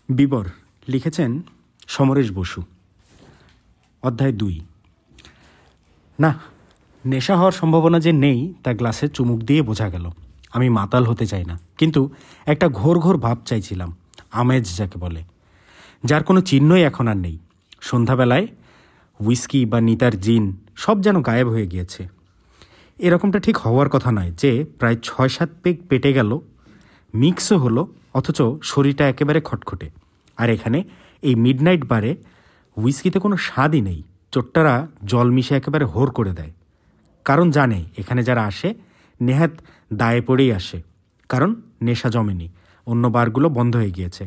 বিবর লিখেছেন সমরেশ বসু। অধ্যায় 2। না, নেশা হওয়ার সম্ভাবনা যে নেই তা গ্লাসে চুমুক দিয়ে বোঝা গেল। আমি মাতাল হতে চাই না, কিন্তু একটা ঘোর ঘোর ভাব চাইছিলাম, আমেজ যাকে বলে, যার কোনো চিহ্নই এখন আর নেই। সন্ধ্যাবেলায় হুইস্কি বা নিতার জিন সব যেন গায়েব হয়ে গিয়েছে। এরকমটা ঠিক হওয়ার কথা নয় যে প্রায় 6-7 পেগ পেটে গেল, মিক্সও হলো, অথচ শরীরটা একেবারে খটখটে। আর এখানে এই মিডনাইট বারে হুইস্কিতে কোনো স্বাদই নেই। চোট্টারা জল মিশে একেবারে হোর করে দেয়, কারণ জানে এখানে যারা আসে নেহাত দায়ে পড়েই আসে, কারণ নেশা জমেনি, অন্য বারগুলো বন্ধ হয়ে গিয়েছে,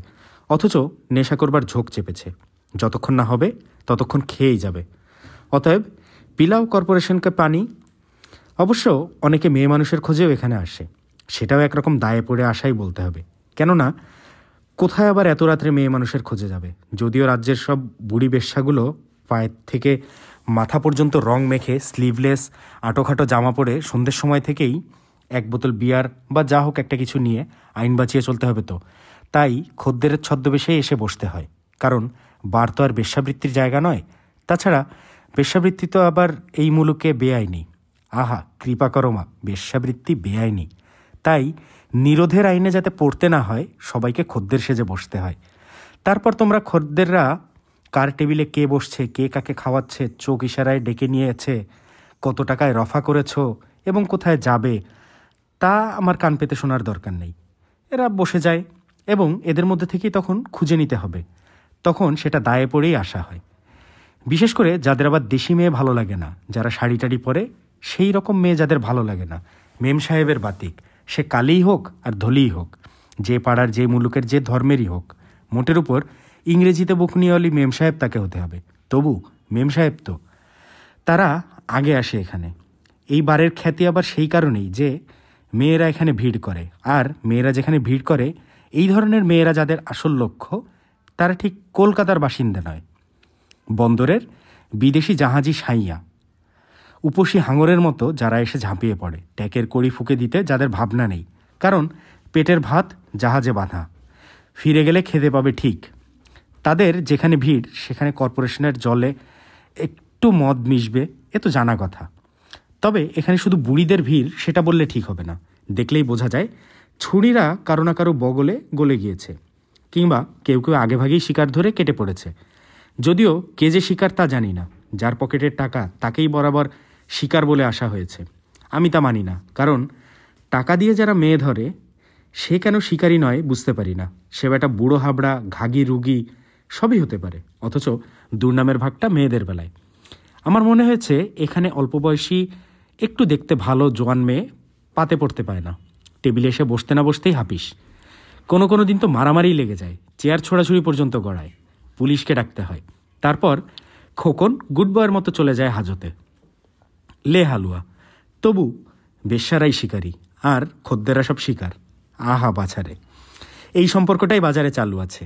অথচ নেশা করবার ঝোঁক চেপেছে। যতক্ষণ না হবে ততক্ষণ খেয়েই যাবে। অতএব পিলাও কর্পোরেশনকে পানি। অবশ্য অনেকে মেয়ে মানুষের খোঁজেও এখানে আসে, সেটাও একরকম দায়ে পড়ে আসাই বলতে হবে, কেননা কোথায় আবার এত রাত্রে মেয়ে মানুষের খোঁজে যাবে। যদিও রাজ্যের সব বুড়ি বেশ্যাগুলো পায়ের থেকে মাথা পর্যন্ত রং মেখে স্লিভলেস আটোখাটো জামা পরে সন্ধ্যের সময় থেকেই এক বোতল বিয়ার বা যা হোক একটা কিছু নিয়ে আইন বাঁচিয়ে চলতে হবে, তো তাই খদ্দেরের ছদ্মবেশেই এসে বসতে হয়, কারণ বার তো আর বেশ্যাবৃত্তির জায়গা নয়। তাছাড়া বেশ্যাবৃত্তি তো আবার এই মুলুকে বেআইনি। আহা, কৃপা করো মা, বেশ্যাবৃত্তি বেআইনি। তাই নিরোধের আইনে যাতে পড়তে না হয়, সবাইকে খদ্দের সেজে বসতে হয়। তারপর তোমরা খদ্দেররা কার টেবিলে কে বসছে, কে কাকে খাওয়াচ্ছে, চোখ ইশারায় ডেকে নিয়েছে, কত টাকায় রফা করেছ এবং কোথায় যাবে, তা আমার কান পেতে শোনার দরকার নেই। এরা বসে যায় এবং এদের মধ্যে থেকেই তখন খুঁজে নিতে হবে। তখন সেটা দায়ে পড়েই আসা হয়। বিশেষ করে যাদের আবার দেশি মেয়ে ভালো লাগে না, যারা শাড়ি টাড়ি পরে, সেই রকম মেয়ে যাদের ভালো লাগে না, মেম সাহেবের বাতিক, সে কালিই হোক আর ধলিই হোক, যে পাড়ার যে মুলুকের যে ধর্মেরই হোক, মোটের উপর ইংরেজিতে বকুনিওয়ালি মেম সাহেব তাকে হতে হবে। তবু মেম সাহেব তো, তারা আগে আসে এখানে। এই বারের খ্যাতি আবার সেই কারণেই যে মেয়েরা এখানে ভিড় করে, আর মেয়েরা যেখানে ভিড় করে, এই ধরনের মেয়েরা যাদের আসল লক্ষ্য, তারা ঠিক কলকাতার বাসিন্দা নয়, বন্দরের বিদেশি জাহাজি সাইয়া, উপসী হাঙরের মতো যারা এসে ঝাঁপিয়ে পড়ে ট্যাকের কড়ি ফুঁকে দিতে, যাদের ভাবনা নেই, কারণ পেটের ভাত জাহাজে বাঁধা, ফিরে গেলে খেতে পাবে ঠিক। তাদের যেখানে ভিড় সেখানে কর্পোরেশনের জলে একটু মদ মিশবে, এ তো জানা কথা। তবে এখানে শুধু বুড়িদের ভিড় সেটা বললে ঠিক হবে না। দেখলেই বোঝা যায় ছুরিরা কারো না কারো বগলে গলে গিয়েছে, কিংবা কেউ কেউ আগেভাগেই শিকার ধরে কেটে পড়েছে। যদিও কে যে শিকার তা জানি না, যার পকেটের টাকা তাকেই বরাবর শিকার বলে আসা হয়েছে। আমি তা মানি না, কারণ টাকা দিয়ে যারা মেয়ে ধরে সে কেন শিকারী নয় বুঝতে পারি না। সে বেটা বুড়ো হাবড়া, ঘাগি, রুগী সবই হতে পারে, অথচ দুর্নামের ভাগটা মেয়েদের বেলায়। আমার মনে হয়েছে এখানে অল্প বয়সী একটু দেখতে ভালো জোয়ান মেয়ে পাতে পড়তে পায় না, টেবিলে এসে বসতে না বসতেই হাপিস। কোনো কোনো দিন তো মারামারি লেগে যায়, চেয়ার ছোড়াছুড়ি পর্যন্ত গড়ায়, পুলিশকে ডাকতে হয়। তারপর খোকন গুড বয়ের মতো চলে যায় হাজতে, লে হালুয়া। তবু বেশ্যারাই শিকারী আর খদ্দেরা সব শিকার। আহা বাছারে, এই সম্পর্কটাই বাজারে চালু আছে।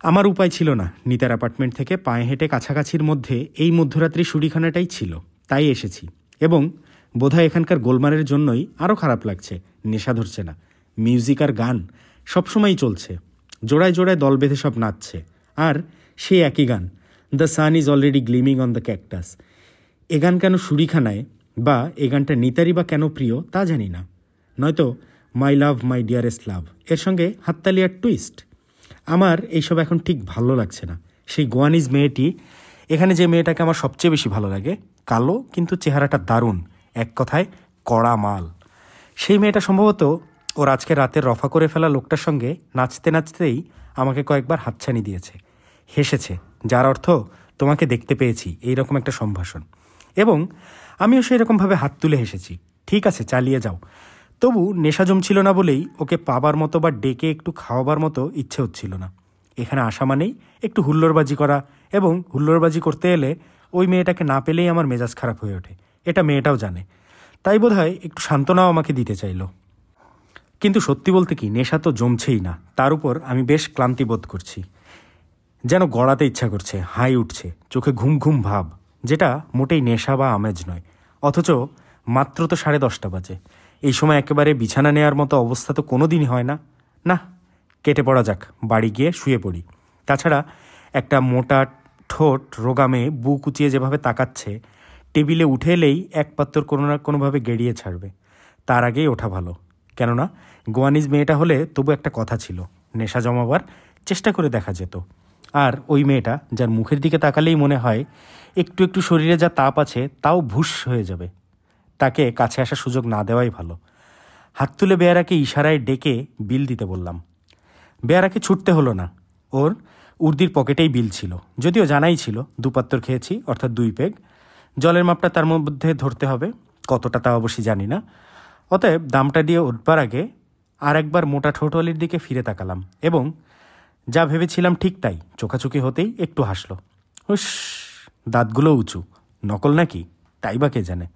আমার উপায় ছিল না, নিতার অ্যাপার্টমেন্ট থেকে পায়ে হেঁটে কাছাকাছির মধ্যে এই মধ্যরাত্রি শুডিখানাটাই ছিল, তাই এসেছি। এবং বোধহয় এখানকার গোলমালের জন্যই আরও খারাপ লাগছে, নেশা ধরছে না। মিউজিক আর গান সবসময়ই চলছে, জোড়ায় জোড়ায় দল বেঁধে সব নাচছে, আর সেই একই গান, the sun is already gleaming on the cactus. এ গান কেন শুডিখানায়, বা এ গানটা নিতারই বা কেন প্রিয় তা জানি না। নয়তো মাই লাভ মাই ডিয়ারেস্ট লাভ এর সঙ্গে হাততালি আর টুইস্ট। আমার এইসব এখন ঠিক ভালো লাগছে না। সেই গোয়ানিজ মেয়েটি, এখানে যে মেয়েটাকে আমার সবচেয়ে বেশি ভালো লাগে, কালো কিন্তু চেহারাটা দারুণ, এক কথায় কড়া মাল, সেই মেয়েটা সম্ভবত ওর আজকে রাতের রফা করে ফেলা লোকটার সঙ্গে নাচতে নাচতেই আমাকে কয়েকবার হাতছানি দিয়েছে, হেসেছে, যার অর্থ তোমাকে দেখতে পেয়েছি, এইরকম একটা সম্ভাষণ। এবং আমিও সেই রকমভাবে হাত তুলে হেসেছি। ঠিক আছে, চালিয়ে যাও। তবু নেশা জমছিল না বলেই ওকে পাবার মতো বা ডেকে একটু খাওয়াবার মতো ইচ্ছে হচ্ছিল না। এখানে আসা মানেই একটু হুল্লোড়বাজি করা, এবং হুল্লোড়বাজি করতে এলে ওই মেয়েটাকে না পেলেই আমার মেজাজ খারাপ হয়ে ওঠে, এটা মেয়েটাও জানে। তাই বোধহয় একটু সান্ত্বনাও আমাকে দিতে চাইল। কিন্তু সত্যি বলতে কি, নেশা তো জমছেই না, তার উপর আমি বেশ ক্লান্তি বোধ করছি, যেন গড়াতে ইচ্ছা করছে, হাই উঠছে, চোখে ঘুম ঘুম ভাব, যেটা মোটেই নেশা বা আমেজ নয়। অথচ মাত্র তো 10:30 বাজে। এই সময় একেবারে বিছানা নেওয়ার মতো অবস্থা তো কোনো দিনই হয় না। না, কেটে পড়া যাক, বাড়ি গিয়ে শুয়ে পড়ি। তাছাড়া একটা মোটা ঠোঁট রোগা মেয়ে বুক উঁচিয়ে যেভাবে তাকাচ্ছে, টেবিলে উঠে এলেই এক পাত্তর কোনো না কোনোভাবে গেড়িয়ে ছাড়বে। তার আগেই ওঠা ভালো। কেননা গোয়ানিজ মেয়েটা হলে তবু একটা কথা ছিল, নেশা জমাবার চেষ্টা করে দেখা যেত। আর ওই মেয়েটা যার মুখের দিকে তাকালেই মনে হয় একটু একটু শরীরে যা তাপ আছে তাও ভুস হয়ে যাবে, তাকে কাছে আসার সুযোগ না দেওয়াই ভালো। হাত তুলে বেয়ারাকে ইশারায় ডেকে বিল দিতে বললাম। বেয়ারাকে ছুটতে হলো না, ওর উর্দির পকেটেই বিল ছিল। যদিও জানাই ছিল 2 পাত্তর খেয়েছি, অর্থাৎ 2 পেগ। জলের মাপটা তার মধ্যে ধরতে হবে, কতটা তা অবশ্যই জানি না। অতএব দামটা দিয়ে উঠবার আগে আর একবার মোটা ঠোঁটওয়ালির দিকে ফিরে তাকালাম এবং যা ভেবেছিলাম ঠিক তাই, চোখাচোখি হতেই একটু হাসলো। হুস, দাঁতগুলো উঁচু, নকল নাকি তাই বা কে জানে।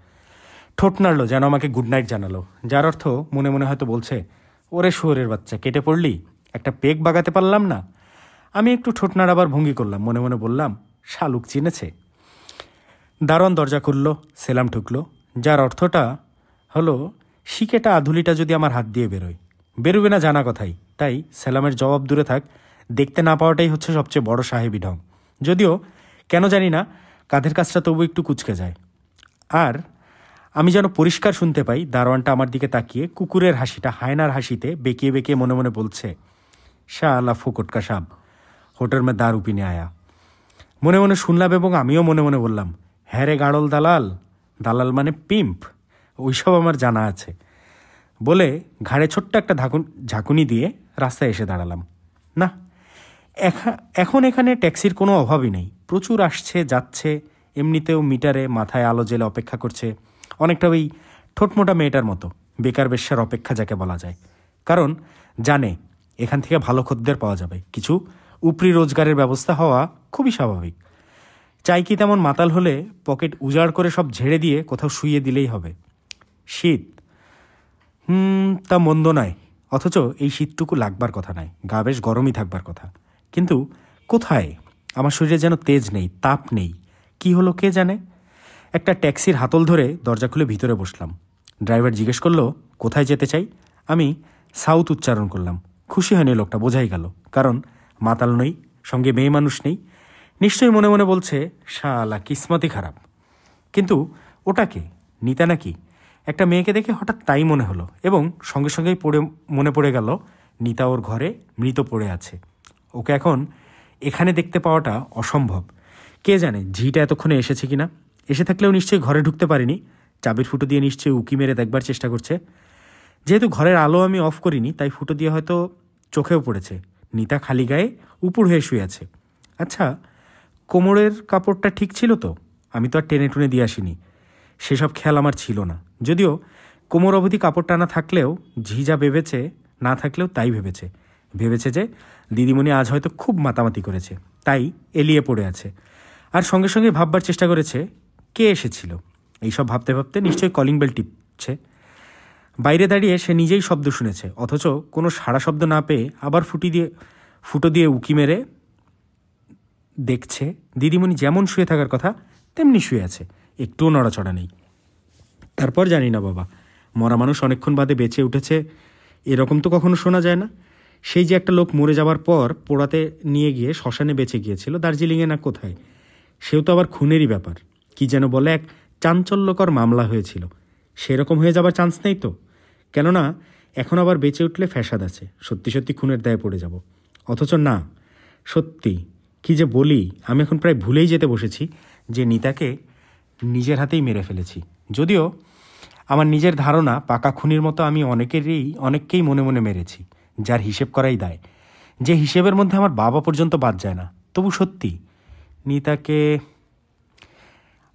ঠোঁট নাড়লো যেন আমাকে গুড নাইট জানালো, যার অর্থ মনে মনে হয়তো বলছে, ওরে শুয়োরের বাচ্চা, কেটে পড়লি, একটা পেগ বাগাতে পারলাম না। আমি একটু ঠোঁট নাড়াবার ভঙ্গি করলাম, মনে মনে বললাম, শালুক চিনেছে। দারোয়ান দরজা খুলল, সেলাম ঠুকলো, যার অর্থটা হলো শিকেটা আধুলিটা যদি আমার হাত দিয়ে বেরোয়। বেরোবে না জানা কথাই, তাই সেলামের জবাব দূরে থাক, দেখতে না পাওয়াটাই হচ্ছে সবচেয়ে বড় সাহেবী ঢং। যদিও কেন জানি না কাঁধের কাছটা তবু একটু কুচকে যায়। আর আমি যেন পরিষ্কার শুনতে পাই দারোয়ানটা আমার দিকে তাকিয়ে কুকুরের হাসিটা হায়নার হাসিতে বেঁকিয়ে বেঁকিয়ে মনে মনে বলছে, শালা ফোকটকা সাব, হোটেল মে দারু পিনে আয়া। মনে মনে শুনলাম এবং আমিও মনে মনে বললাম, হ্যাঁ রে গাড়ল দালাল, দালাল মানে পিম্প, ওইসব আমার জানা আছে। বলে ঘাড়ে ছোট্ট একটা ঝাঁকুনি দিয়ে রাস্তায় এসে দাঁড়ালাম। না, এখন এখানে ট্যাক্সির কোনো অভাবই নেই, প্রচুর আসছে যাচ্ছে। এমনিতেও মিটারে মাথায় আলো জেলে অপেক্ষা করছে, অনেকটা ওই ঠোঁটমোটা মেয়েটার মতো, বেকার বেশ্যার অপেক্ষা যাকে বলা যায়। কারণ জানে এখান থেকে ভালো খদ্দের পাওয়া যাবে, কিছু উপরি রোজগারের ব্যবস্থা হওয়া খুবই স্বাভাবিক। চাই কি তেমন মাতাল হলে পকেট উজাড় করে সব ঝেড়ে দিয়ে কোথাও শুইয়ে দিলেই হবে। শীত তা মন্দ নয়, অথচ এই শীতটুকু লাগবার কথা নয়, গা বেশ গরমই থাকবার কথা। কিন্তু কোথায়? আমার শরীরে যেন তেজ নেই, তাপ নেই। কি হলো কে জানে। একটা ট্যাক্সির হাতল ধরে দরজা খুলে ভিতরে বসলাম। ড্রাইভার জিজ্ঞেস করলো কোথায় যেতে চাই। আমি সাউথ উচ্চারণ করলাম। খুশি হয়নি লোকটা, বোঝাই গেল, কারণ মাতাল নই, সঙ্গে মেয়ে মানুষ নেই। নিশ্চয়ই মনে মনে বলছে, শালা কিসমতই খারাপ। কিন্তু ওটাকে নিতা নাকি? একটা মেয়েকে দেখে হঠাৎ তাই মনে হলো এবং সঙ্গে সঙ্গেই মনে পড়ে গেল নিতা ওর ঘরে মৃত পড়ে আছে। ওকে এখন এখানে দেখতে পাওয়াটা অসম্ভব। কে জানে ঝিটা এতক্ষণে এসেছে কিনা। এসে থাকলেও নিশ্চয়ই ঘরে ঢুকতে পারিনি, চাবির ফুটো দিয়ে নিশ্চয়ই উকি মেরে দেখবার চেষ্টা করছে। যেহেতু ঘরের আলো আমি অফ করিনি, তাই ফুটো দিয়ে হয়তো চোখেও পড়েছে নিতা খালি গায়ে উপুড় হয়ে শুয়ে আছে। আচ্ছা, কোমরের কাপড়টা ঠিক ছিল তো? আমি তো আর টেনে টুনে দিয়ে আসিনি, সেসব খেয়াল আমার ছিল না। যদিও কোমর অবধি কাপড় টানা থাকলেও ঝি যা ভেবেছে, না থাকলেও তাই ভেবেছে যে দিদিমণি আজ হয়তো খুব মাতামাতি করেছে, তাই এলিয়ে পড়ে আছে। আর সঙ্গে সঙ্গে ভাববার চেষ্টা করেছে কে এসেছিল। এইসব ভাবতে ভাবতে নিশ্চয়ই কলিং বেল টিপছে। বাইরে দাঁড়িয়ে সে নিজেই শব্দ শুনেছে, অথচ কোনো সাড়া শব্দ না পেয়ে আবার ফুটো দিয়ে উকি মেরে দেখছে দিদিমণি যেমন শুয়ে থাকার কথা তেমনি শুয়ে আছে, একটুও নড়াচড়া নেই। তারপর জানি না বাবা, মরা মানুষ অনেকক্ষণ বাদে বেঁচে উঠেছে এরকম তো কখনো শোনা যায় না। সেই যে একটা লোক মরে যাবার পর পোড়াতে নিয়ে গিয়ে শ্মশানে বেঁচে গিয়েছিল, দার্জিলিংয়ে না কোথায়, সেও তো আবার খুনেরই ব্যাপার। কি যেন বলে, এক চাঞ্চল্যকর মামলা হয়েছিল, সেরকম হয়ে যাবার চান্স নেই তো। কেননা এখন আবার বেঁচে উঠলে ফ্যাসাদ আছে, সত্যি সত্যি খুনের দায়ে পড়ে যাব। অথচ না, সত্যি কি যে বলি, আমি এখন প্রায় ভুলেই যেতে বসেছি যে নিতাকে নিজের হাতেই মেরে ফেলেছি। যদিও আমার নিজের ধারণা পাকা খুনির মতো আমি অনেককেই মনে মনে মেরেছি, যার হিসেব করাই দায়, যে হিসেবের মধ্যে আমার বাবা পর্যন্ত বাদ যায় না। তবু সত্যি নিতাকে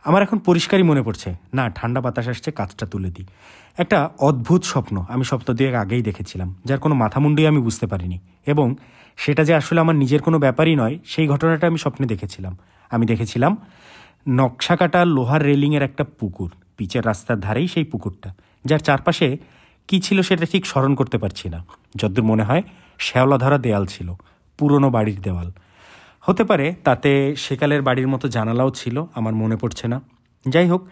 আমার এখন পরিষ্কারই মনে পড়ছে। না, ঠান্ডা বাতাস আসছে, কাজটা তুলে দিই। একটা অদ্ভুত স্বপ্ন আমি সপ্তাহ দুয়েক আগেই দেখেছিলাম, যার কোনো মাথামুন্ডই আমি বুঝতে পারিনি, এবং সেটা যে আসলে আমার নিজের কোনো ব্যাপারই নয়, সেই ঘটনাটা আমি স্বপ্নে দেখেছিলাম। আমি দেখেছিলাম নকশা কাটা লোহার রেলিংয়ের একটা পুকুর, পিচের রাস্তার ধারেই সেই পুকুরটা, যার চারপাশে কী ছিল সেটা ঠিক স্মরণ করতে পারছি না। যদ্দূর মনে হয় শ্যাওলা ধরা দেয়াল ছিল, পুরনো বাড়ির দেওয়াল হতে পারে, তাতে সেকালের বাড়ির মতো জানালাও ছিল, আমার মনে পড়ছে না। যাই হোক,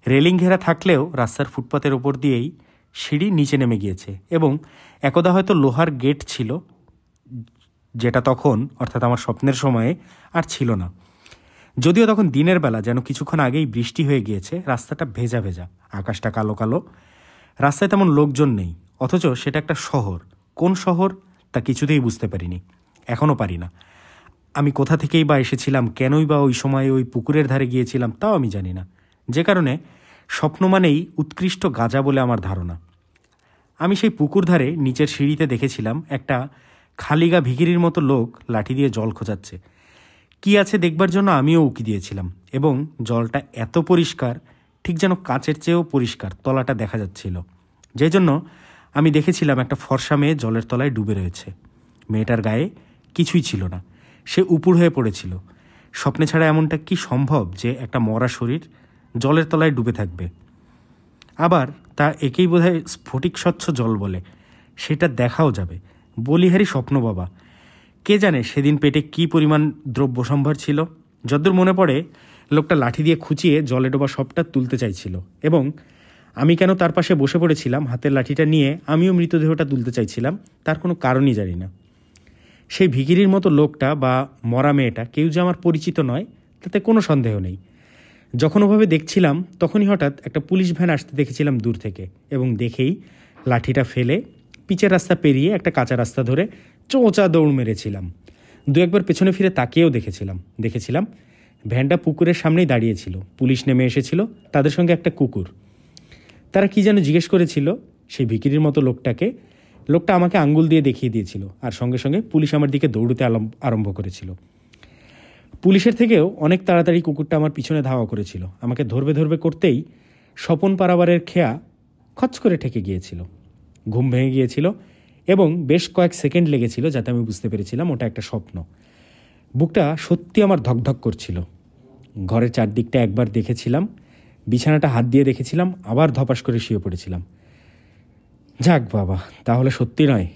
রেলিং ঘেরা থাকলেও রাস্তার ফুটপাতের ওপর দিয়েই সিঁড়ি নিচে নেমে গিয়েছে, এবং একদা হয়তো লোহার গেট ছিল, যেটা তখন অর্থাৎ আমার স্বপ্নের সময়ে আর ছিল না। যদিও তখন দিনের বেলা, যেন কিছুক্ষণ আগেই বৃষ্টি হয়ে গিয়েছে, রাস্তাটা ভেজা ভেজা, আকাশটা কালো কালো, রাস্তায় তেমন লোকজন নেই, অথচ সেটা একটা শহর। কোন শহর তা কিছুতেই বুঝতে পারিনি, এখনও পারি না। আমি কোথা থেকেই বা এসেছিলাম, কেনই বা ওই সময়ে ওই পুকুরের ধারে গিয়েছিলাম তাও আমি জানি না, যে কারণে স্বপ্ন মানেই উৎকৃষ্ট গাঁজা বলে আমার ধারণা। আমি সেই পুকুর ধারে নিচের সিঁড়িতে দেখেছিলাম একটা খালিগা ভিখিরির মতো লোক লাঠি দিয়ে জল খোঁজাচ্ছে। কি আছে দেখবার জন্য আমিও উকি দিয়েছিলাম, এবং জলটা এত পরিষ্কার, ঠিক যেন কাচের চেয়েও পরিষ্কার তলাটা দেখা যাচ্ছিল। যে জন্য আমি দেখেছিলাম একটা ফর্সা মেয়ে জলের তলায় ডুবে রয়েছে। মেয়েটার গায়ে কিছুই ছিল না, সে উপুড় হয়ে পড়েছিল। স্বপ্নে ছাড়া এমনটা কি সম্ভব যে একটা মরা শরীর জলের তলায় ডুবে থাকবে? আবার তা একেই বোধহয় স্ফটিক স্বচ্ছ জল বলে, সেটা দেখাও যাবে। বলিহারি স্বপ্ন বাবা। কে জানে সেদিন পেটে কি পরিমাণ দ্রব্য সম্ভার ছিল। যদ্দূর মনে পড়ে, লোকটা লাঠি দিয়ে খুঁচিয়ে জলে ডোবা সবটা তুলতে চাইছিল, এবং আমি কেন তার পাশে বসে পড়েছিলাম হাতের লাঠিটা নিয়ে আমিও মৃতদেহটা তুলতে চাইছিলাম, তার কোনো কারণই জানি না। সেই ভিখিরির মতো লোকটা বা মরা মেয়েটা কেউ যে আমার পরিচিত নয় তাতে কোনো সন্দেহ নেই। যখন ওভাবে দেখছিলাম তখনই হঠাৎ একটা পুলিশ ভ্যান আসতে দেখেছিলাম দূর থেকে, এবং দেখেই লাঠিটা ফেলে পিচের রাস্তা পেরিয়ে একটা কাঁচা রাস্তা ধরে চোঁচা দৌড় মেরেছিলাম। দু একবার পেছনে ফিরে তাকিয়েও দেখেছিলাম ভ্যানটা পুকুরের সামনেই দাঁড়িয়েছিল। পুলিশ নেমে এসেছিল, তাদের সঙ্গে একটা কুকুর। তারা কি যেন জিজ্ঞেস করেছিল সেই ভিখিরির মতো লোকটাকে। লোকটা আমাকে আঙ্গুল দিয়ে দেখিয়ে দিয়েছিল, আর সঙ্গে সঙ্গে পুলিশ আমার দিকে দৌড়তে আরম্ভ করেছিল। পুলিশের থেকেও অনেক তাড়াতাড়ি কুকুরটা আমার পিছনে ধাওয়া করেছিল। আমাকে ধরবে করতেই স্বপন পারাবারের খেয়া খচ করে ঠেকে গিয়েছিল। ঘুম ভেঙে গিয়েছিল, এবং বেশ কয়েক সেকেন্ড লেগেছিল যাতে আমি বুঝতে পেরেছিলাম ওটা একটা স্বপ্ন। বুকটা সত্যি আমার ধকধক করছিল। ঘরের চারদিকটা একবার দেখেছিলাম, বিছানাটা হাত দিয়ে দেখেছিলাম, আবার ধপাস করে শুয়ে পড়েছিলাম। যাক বাবা, তাহলে সত্যি নয়।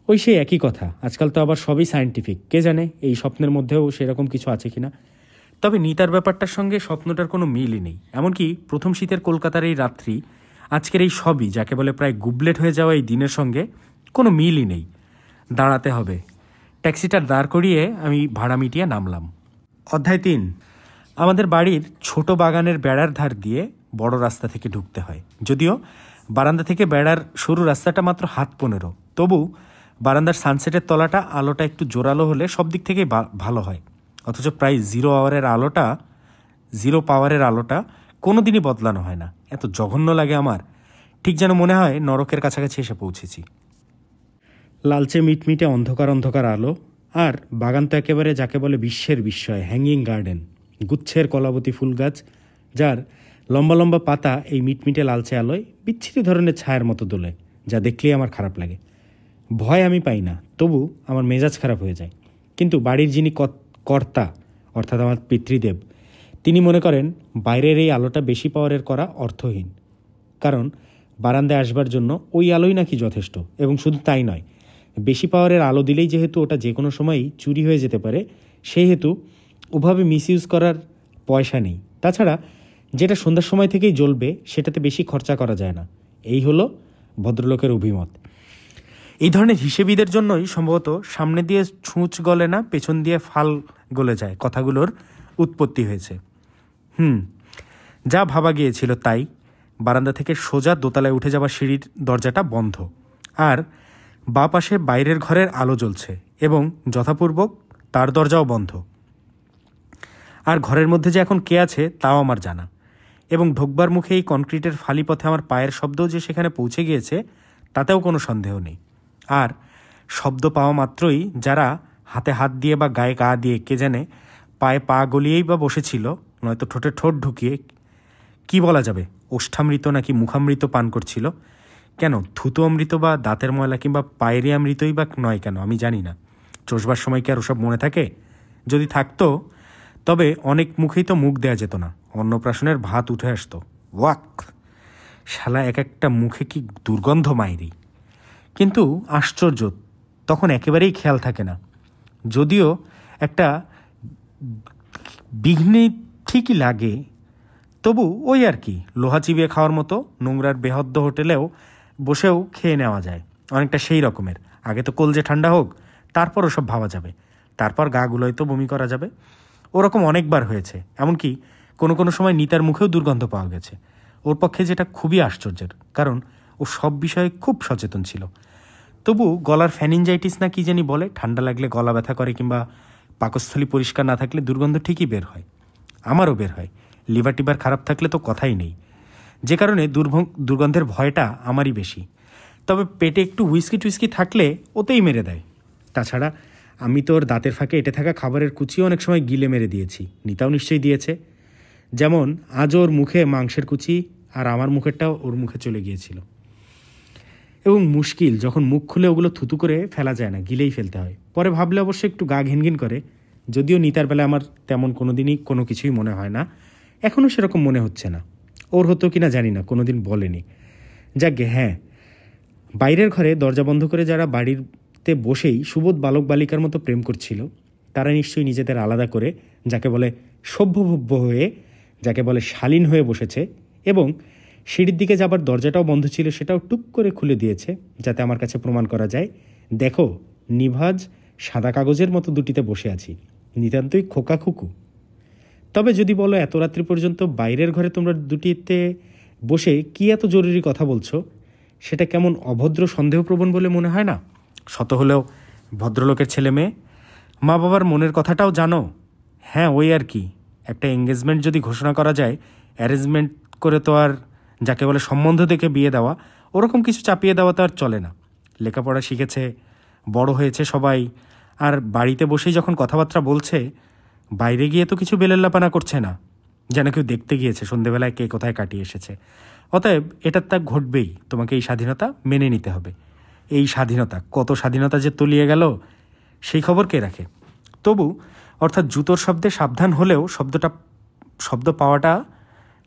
ওই সেই একই কথা, আজকাল তো আবার সবই সায়েন্টিফিক। কে জানে এই স্বপ্নের মধ্যেও সেরকম কিছু আছে কিনা। তবে নিতার ব্যাপারটার সঙ্গে স্বপ্নটার কোনো মিলই নেই। এমনকি প্রথম শীতের কলকাতার এই রাত্রি, আজকের এই সবই, যাকে বলে প্রায় গুবলেট হয়ে যাওয়া এই দিনের সঙ্গে কোনো মিলই নেই। দাঁড়াতে হবে। ট্যাক্সিটা দাঁড় করিয়ে আমি ভাড়া মিটিয়ে নামলাম। অধ্যায় 3। আমাদের বাড়ির ছোট বাগানের বেড়ার ধার দিয়ে বড় রাস্তা থেকে ঢুকতে হয়। যদিও বারান্দা থেকে বেড়ার সরু রাস্তাটা মাত্র হাত 15, তবু বারান্দার সানসেটের তলাটা আলোটা একটু জোরালো হলে সব দিক থেকেই ভালো হয়। অথচ প্রায় জিরো পাওয়ারের আলোটা কোনো দিনই বদলানো হয় না। এত জঘন্য লাগে আমার, ঠিক যেন মনে হয় নরকের কাছাকাছি এসে পৌঁছেছি। লালচে মিটমিটে অন্ধকার আলো, আর বাগান তো একেবারে যাকে বলে বিশ্বের বিস্ময়, হ্যাঙ্গিং গার্ডেন। গুচ্ছের কলাবতী ফুল গাছ, যার লম্বা লম্বা পাতা এই মিটমিটে লালচে আলোয় বিচ্ছিরি ধরনের ছায়ার মতো দোলে, যা দেখলেই আমার খারাপ লাগে। ভয় আমি পাই না, তবু আমার মেজাজ খারাপ হয়ে যায়। কিন্তু বাড়ির যিনি কর্তা, অর্থাৎ আমার পিতৃদেব, তিনি মনে করেন বাইরের এই আলোটা বেশি পাওয়ারের করা অর্থহীন। কারণ বারান্দায় আসবার জন্য ওই আলোই নাকি যথেষ্ট, এবং শুধু তাই নয়, বেশি পাওয়ারের আলো দিলেই যেহেতু ওটা যে কোনো সময়ই চুরি হয়ে যেতে পারে, সেই হেতু ওভাবে মিসইউজ করার পয়সা নেই। তাছাড়া যেটা সন্ধ্যার সময় থেকেই জ্বলবে সেটাতে বেশি খরচা করা যায় না। এই হলো ভদ্রলোকের অভিমত। এই ধরনের হিসেবিদের জন্যই সম্ভবত সামনে দিয়ে ছুঁচ গলে না, পেছন দিয়ে ফাল গলে যায় কথাগুলোর উৎপত্তি হয়েছে। যা ভাবা গিয়েছিল তাই। বারান্দা থেকে সোজা দোতলায় উঠে যাওয়া সিঁড়ির দরজাটা বন্ধ, আর বাঁ পাশে বাইরের ঘরের আলো জ্বলছে, এবং যথাপূর্বক তার দরজাও বন্ধ। আর ঘরের মধ্যে যে এখন কে আছে তাও আমার জানা, এবং ঢোকবার মুখে এই কনক্রিটের ফালি পথে আমার পায়ের শব্দও যে সেখানে পৌঁছে গিয়েছে তাতেও কোনো সন্দেহ নেই। আর শব্দ পাওয়া মাত্রই যারা হাতে হাত দিয়ে বা গায়ে গা দিয়ে কে জানে পায়ে পা গলিয়েই বা বসেছিল, নয়তো ঠোঁটে ঠোঁট ঢুকিয়ে, কি বলা যাবে, ওষ্ঠামৃত নাকি মুখামৃত পান করছিল, কেন থুতু অমৃত বা দাঁতের ময়লা কিংবা পায়েরি অমৃতই বা নয় কেন আমি জানি না। চষবার সময় কি আর ওসব মনে থাকে? যদি থাকতো তবে অনেক মুখেই তো মুখ দেয়া যেত না, অন্নপ্রাশনের ভাত উঠে আসতো। ওয়াক শালা, এক একটা মুখে কি দুর্গন্ধ মাইরি। কিন্তু আশ্চর্য, তখন একেবারেই খেয়াল থাকে না। যদিও একটা বিঘ্নি ঠিকই লাগে, তবু ওই আর কি, লোহা চিবিয়ে খাওয়ার মতো নোংরার বেহদ্দ হোটেলেও বসেও খেয়ে নেওয়া যায়, অনেকটা সেই রকমের। আগে তো কলজে ঠান্ডা হোক, তারপর ওসব ভাবা যাবে, তারপর গাগুলোয় তো বমি করা যাবে। ওরকম অনেকবার হয়েছে, এমনকি কোনো কোনো সময় নিতার মুখেও দুর্গন্ধ পাওয়া গেছে। ওর পক্ষে যেটা খুবই আশ্চর্যের, কারণ ও সব বিষয়ে খুব সচেতন ছিল। তবু গলার ফ্যানিনজাইটিস না কি জানি বলে, ঠান্ডা লাগলে গলা ব্যথা করে কিংবা পাকস্থলী পরিষ্কার না থাকলে দুর্গন্ধ ঠিকই বের হয়। আমারও বের হয়। লিভার টিভার খারাপ থাকলে তো কথাই নেই, যে কারণে দুর্গন্ধের ভয়টা আমারই বেশি। তবে পেটে একটু হুইস্কি টুইস্কি থাকলে ওতেই মেরে দেয়। তাছাড়া আমি তো ওর দাঁতের ফাঁকে এঁটে থাকা খাবারের কুচিও অনেক সময় গিলে মেরে দিয়েছি, নিতাও নিশ্চয়ই দিয়েছে। যেমন আজ ওর মুখে মাংসের কুচি আর আমার মুখেরটাও ওর মুখে চলে গিয়েছিল। এবং মুশকিল, যখন মুখ খুলে ওগুলো থুতু করে ফেলা যায় না, গিলেই ফেলতে হয়। পরে ভাবলে অবশ্য একটু গা ঘিনঘিন করে, যদিও নিতার বেলা আমার তেমন কোনো দিনই কোনো কিছুই মনে হয় না, এখনও সেরকম মনে হচ্ছে না। ওর হতো কিনা জানি না, কোনো দিন বলেনি। যাকগে, হ্যাঁ, বাইরের ঘরে দরজা বন্ধ করে যারা বাড়িতে বসেই সুবোধ বালক বালিকার মতো প্রেম করছিল, তারা নিশ্চয়ই নিজেদের আলাদা করে, যাকে বলে সভ্যভব্য হয়ে, যাকে বলে শালীন হয়ে বসেছে, এবং সিঁড়ির দিকে যাবার দরজাটাও বন্ধ ছিল, সেটাও টুক করে খুলে দিয়েছে, যাতে আমার কাছে প্রমাণ করা যায়, দেখো নিভাজ সাদা কাগজের মতো দুটিতে বসে আছি, নিতান্তই খোকা খুকু। তবে যদি বলো এত রাত্রি পর্যন্ত বাইরের ঘরে তোমরা দুটিতে বসে কি এত জরুরি কথা বলছো, সেটা কেমন অভদ্র সন্দেহপ্রবণ বলে মনে হয় না? শত হলেও ভদ্রলোকের ছেলে মেয়ে, মা বাবার মনের কথাটাও জানো। হ্যাঁ, ওই আর কি, একটা এঙ্গেজমেন্ট যদি ঘোষণা করা যায়, অ্যারেঞ্জমেন্ট করে তো আর, যাকে বলে সম্বন্ধ দেখে বিয়ে দেওয়া, ওরকম কিছু চাপিয়ে দেওয়া তো আর চলে না। লেখাপড়া শিখেছে, বড় হয়েছে সবাই, আর বাড়িতে বসেই যখন কথাবার্তা বলছে, বাইরে গিয়ে তো কিছু বেলেল্লাপানা করছে না, যেন কেউ দেখতে গিয়েছে সন্ধেবেলায় কে কোথায় কাটিয়ে এসেছে। অতএব এটার তা ঘটবেই, তোমাকে এই স্বাধীনতা মেনে নিতে হবে। এই স্বাধীনতা, কত স্বাধীনতা যে তলিয়ে গেল সেই খবর কে রাখে? তবু অর্থাৎ জুতোর শব্দে সাবধান হলেও শব্দ পাওয়াটা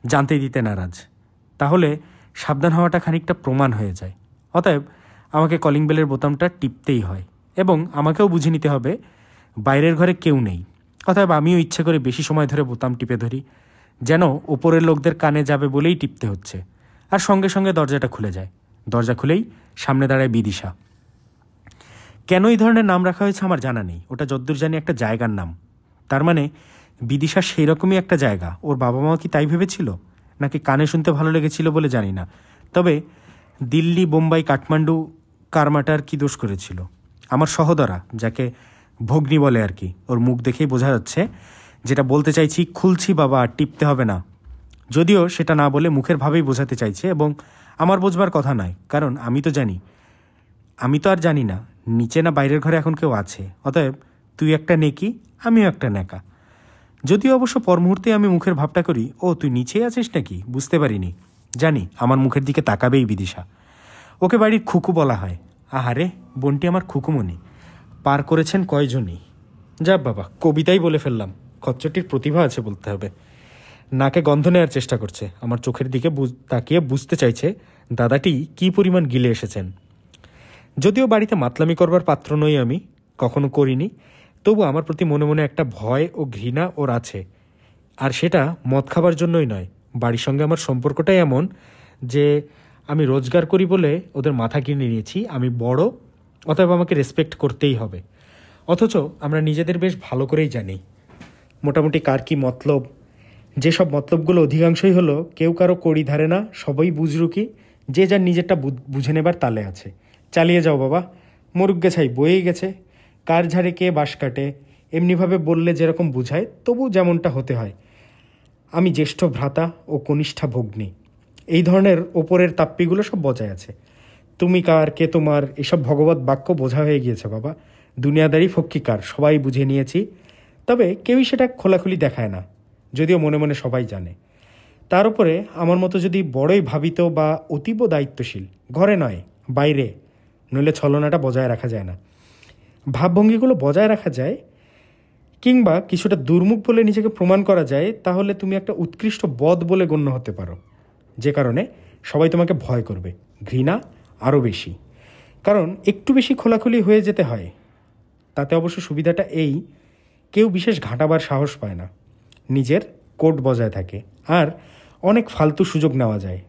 জানতে দিতে নারাজ। তাহলে সাবধান হওয়াটা খানিকটা প্রমাণ হয়ে যায়। অতএব আমাকে কলিং বেলের বোতামটা টিপতেই হয়, এবং আমাকেও বুঝে নিতে হবে বাইরের ঘরে কেউ নেই। অতএব আমিও ইচ্ছে করে বেশি সময় ধরে বোতাম টিপে ধরি, যেন ওপরের লোকদের কানে যাবে বলেই টিপতে হচ্ছে। আর সঙ্গে সঙ্গে দরজাটা খুলে যায়। দরজা খুলেই সামনে দাঁড়ায় বিদিশা। কেন এই ধরনের নাম রাখা হয়েছে আমার জানা নেই, ওটা যদ্দূর জানি একটা জায়গার নাম। তার মানে বিদিশা সেই রকমই একটা জায়গা। ওর বাবা মা কি তাই ভেবেছিল, নাকি কানে শুনতে ভালো লেগেছিল বলে জানি না। তবে দিল্লি, বোম্বাই, কাঠমান্ডু, কারমাটার কি দোষ করেছিল? আমার সহোদরা, যাকে ভগ্নী বলে আর কি, ওর মুখ দেখেই বোঝা যাচ্ছে যেটা বলতে চাইছি, খুলছি বাবা, আর টিপতে হবে না। যদিও সেটা না বলে মুখের ভাবেই বোঝাতে চাইছে, এবং আমার বোঝবার কথা নয়, কারণ আমি তো আর জানি না নিচে না বাইরের ঘরে এখন কেউ আছে। অতএব তুই একটা নেকি, আমিও একটা নেকা। যদিও অবশ্য পর মুহূর্তে আমি মুখের ভাবটা করি, ও তুই নিচেই আছিস নাকি, বুঝতে পারিনি। জানি আমার মুখের দিকে তাকাবেই বিদিশা। ওকে বাড়ির খুকু বলা হয়। আহারে, বোনটি আমার খুকুমণি। পার করেছেন কয়জনই। যা বাবা, কবিতাই বলে ফেললাম। খচ্চরটির প্রতিভা আছে বলতে হবে। নাকে গন্ধ নেওয়ার চেষ্টা করছে, আমার চোখের দিকে তাকিয়ে বুঝতে চাইছে দাদাটি কি পরিমাণ গিলে এসেছেন। যদিও বাড়িতে মাতলামি করবার পাত্র নই আমি, কখনো করিনি, তবু আমার প্রতি মনে মনে একটা ভয় ও ঘৃণা ওর আছে। আর সেটা মদ খাবার জন্যই নয়, বাড়ির সঙ্গে আমার সম্পর্কটাই এমন যে আমি রোজগার করি বলে ওদের মাথা কিনে নিয়েছি, আমি বড়, অতএব আমাকে রেসপেক্ট করতেই হবে। অথচ আমরা নিজেদের বেশ ভালো করেই জানি মোটামুটি কার কি মতলব। যেসব মতলবগুলো অধিকাংশই হলো কেউ কারো কড়ি ধারে না, সবাই বুজরুকি, যে যার নিজেরটা বুঝে নেবার তালে আছে। চালিয়ে যাও বাবা, মরুক গেছাই বয়েই গেছে, কার ঝাড়ে কে বাঁশ কাটে, এমনিভাবে বললে যেরকম বুঝায় তবু যেমনটা হতে হয়। আমি জ্যেষ্ঠ ভ্রাতা ও কনিষ্ঠা ভগ্নী, এই ধরনের ওপরের তাপ্পিগুলো সব বজায় আছে। তুমি কার, কে তোমার, এসব ভগবত বাক্য বোঝা হয়ে গিয়েছে বাবা। দুনিয়াদারি ফক্কিকার সবাই বুঝে নিয়েছি, তবে কেউই সেটা খোলাখুলি দেখায় না, যদিও মনে মনে সবাই জানে। তার উপরে আমার মতো যদি বড়ই ভাবিত বা অতীব দায়িত্বশীল, ঘরে নয় বাইরে, নইলে ছলনাটা বজায় রাখা যায় না। ভাবভঙ্গিগুলো বজায় রাখা যায়, কিংবা কিছুটা দুর্মুখ বলে নিজেকে প্রমাণ করা যায়, তাহলে তুমি একটা উৎকৃষ্ট বদ বলে গণ্য হতে পারো, যে কারণে সবাই তোমাকে ভয় করবে, ঘৃণা আরও বেশি। কারণ একটু বেশি খোলাখুলি হয়ে যেতে হয়। তাতে অবশ্য সুবিধাটা এই, কেউ বিশেষ ঘাঁটাবার সাহস পায় না, নিজের কোট বজায় থাকে, আর অনেক ফালতু সুযোগ নেওয়া যায়।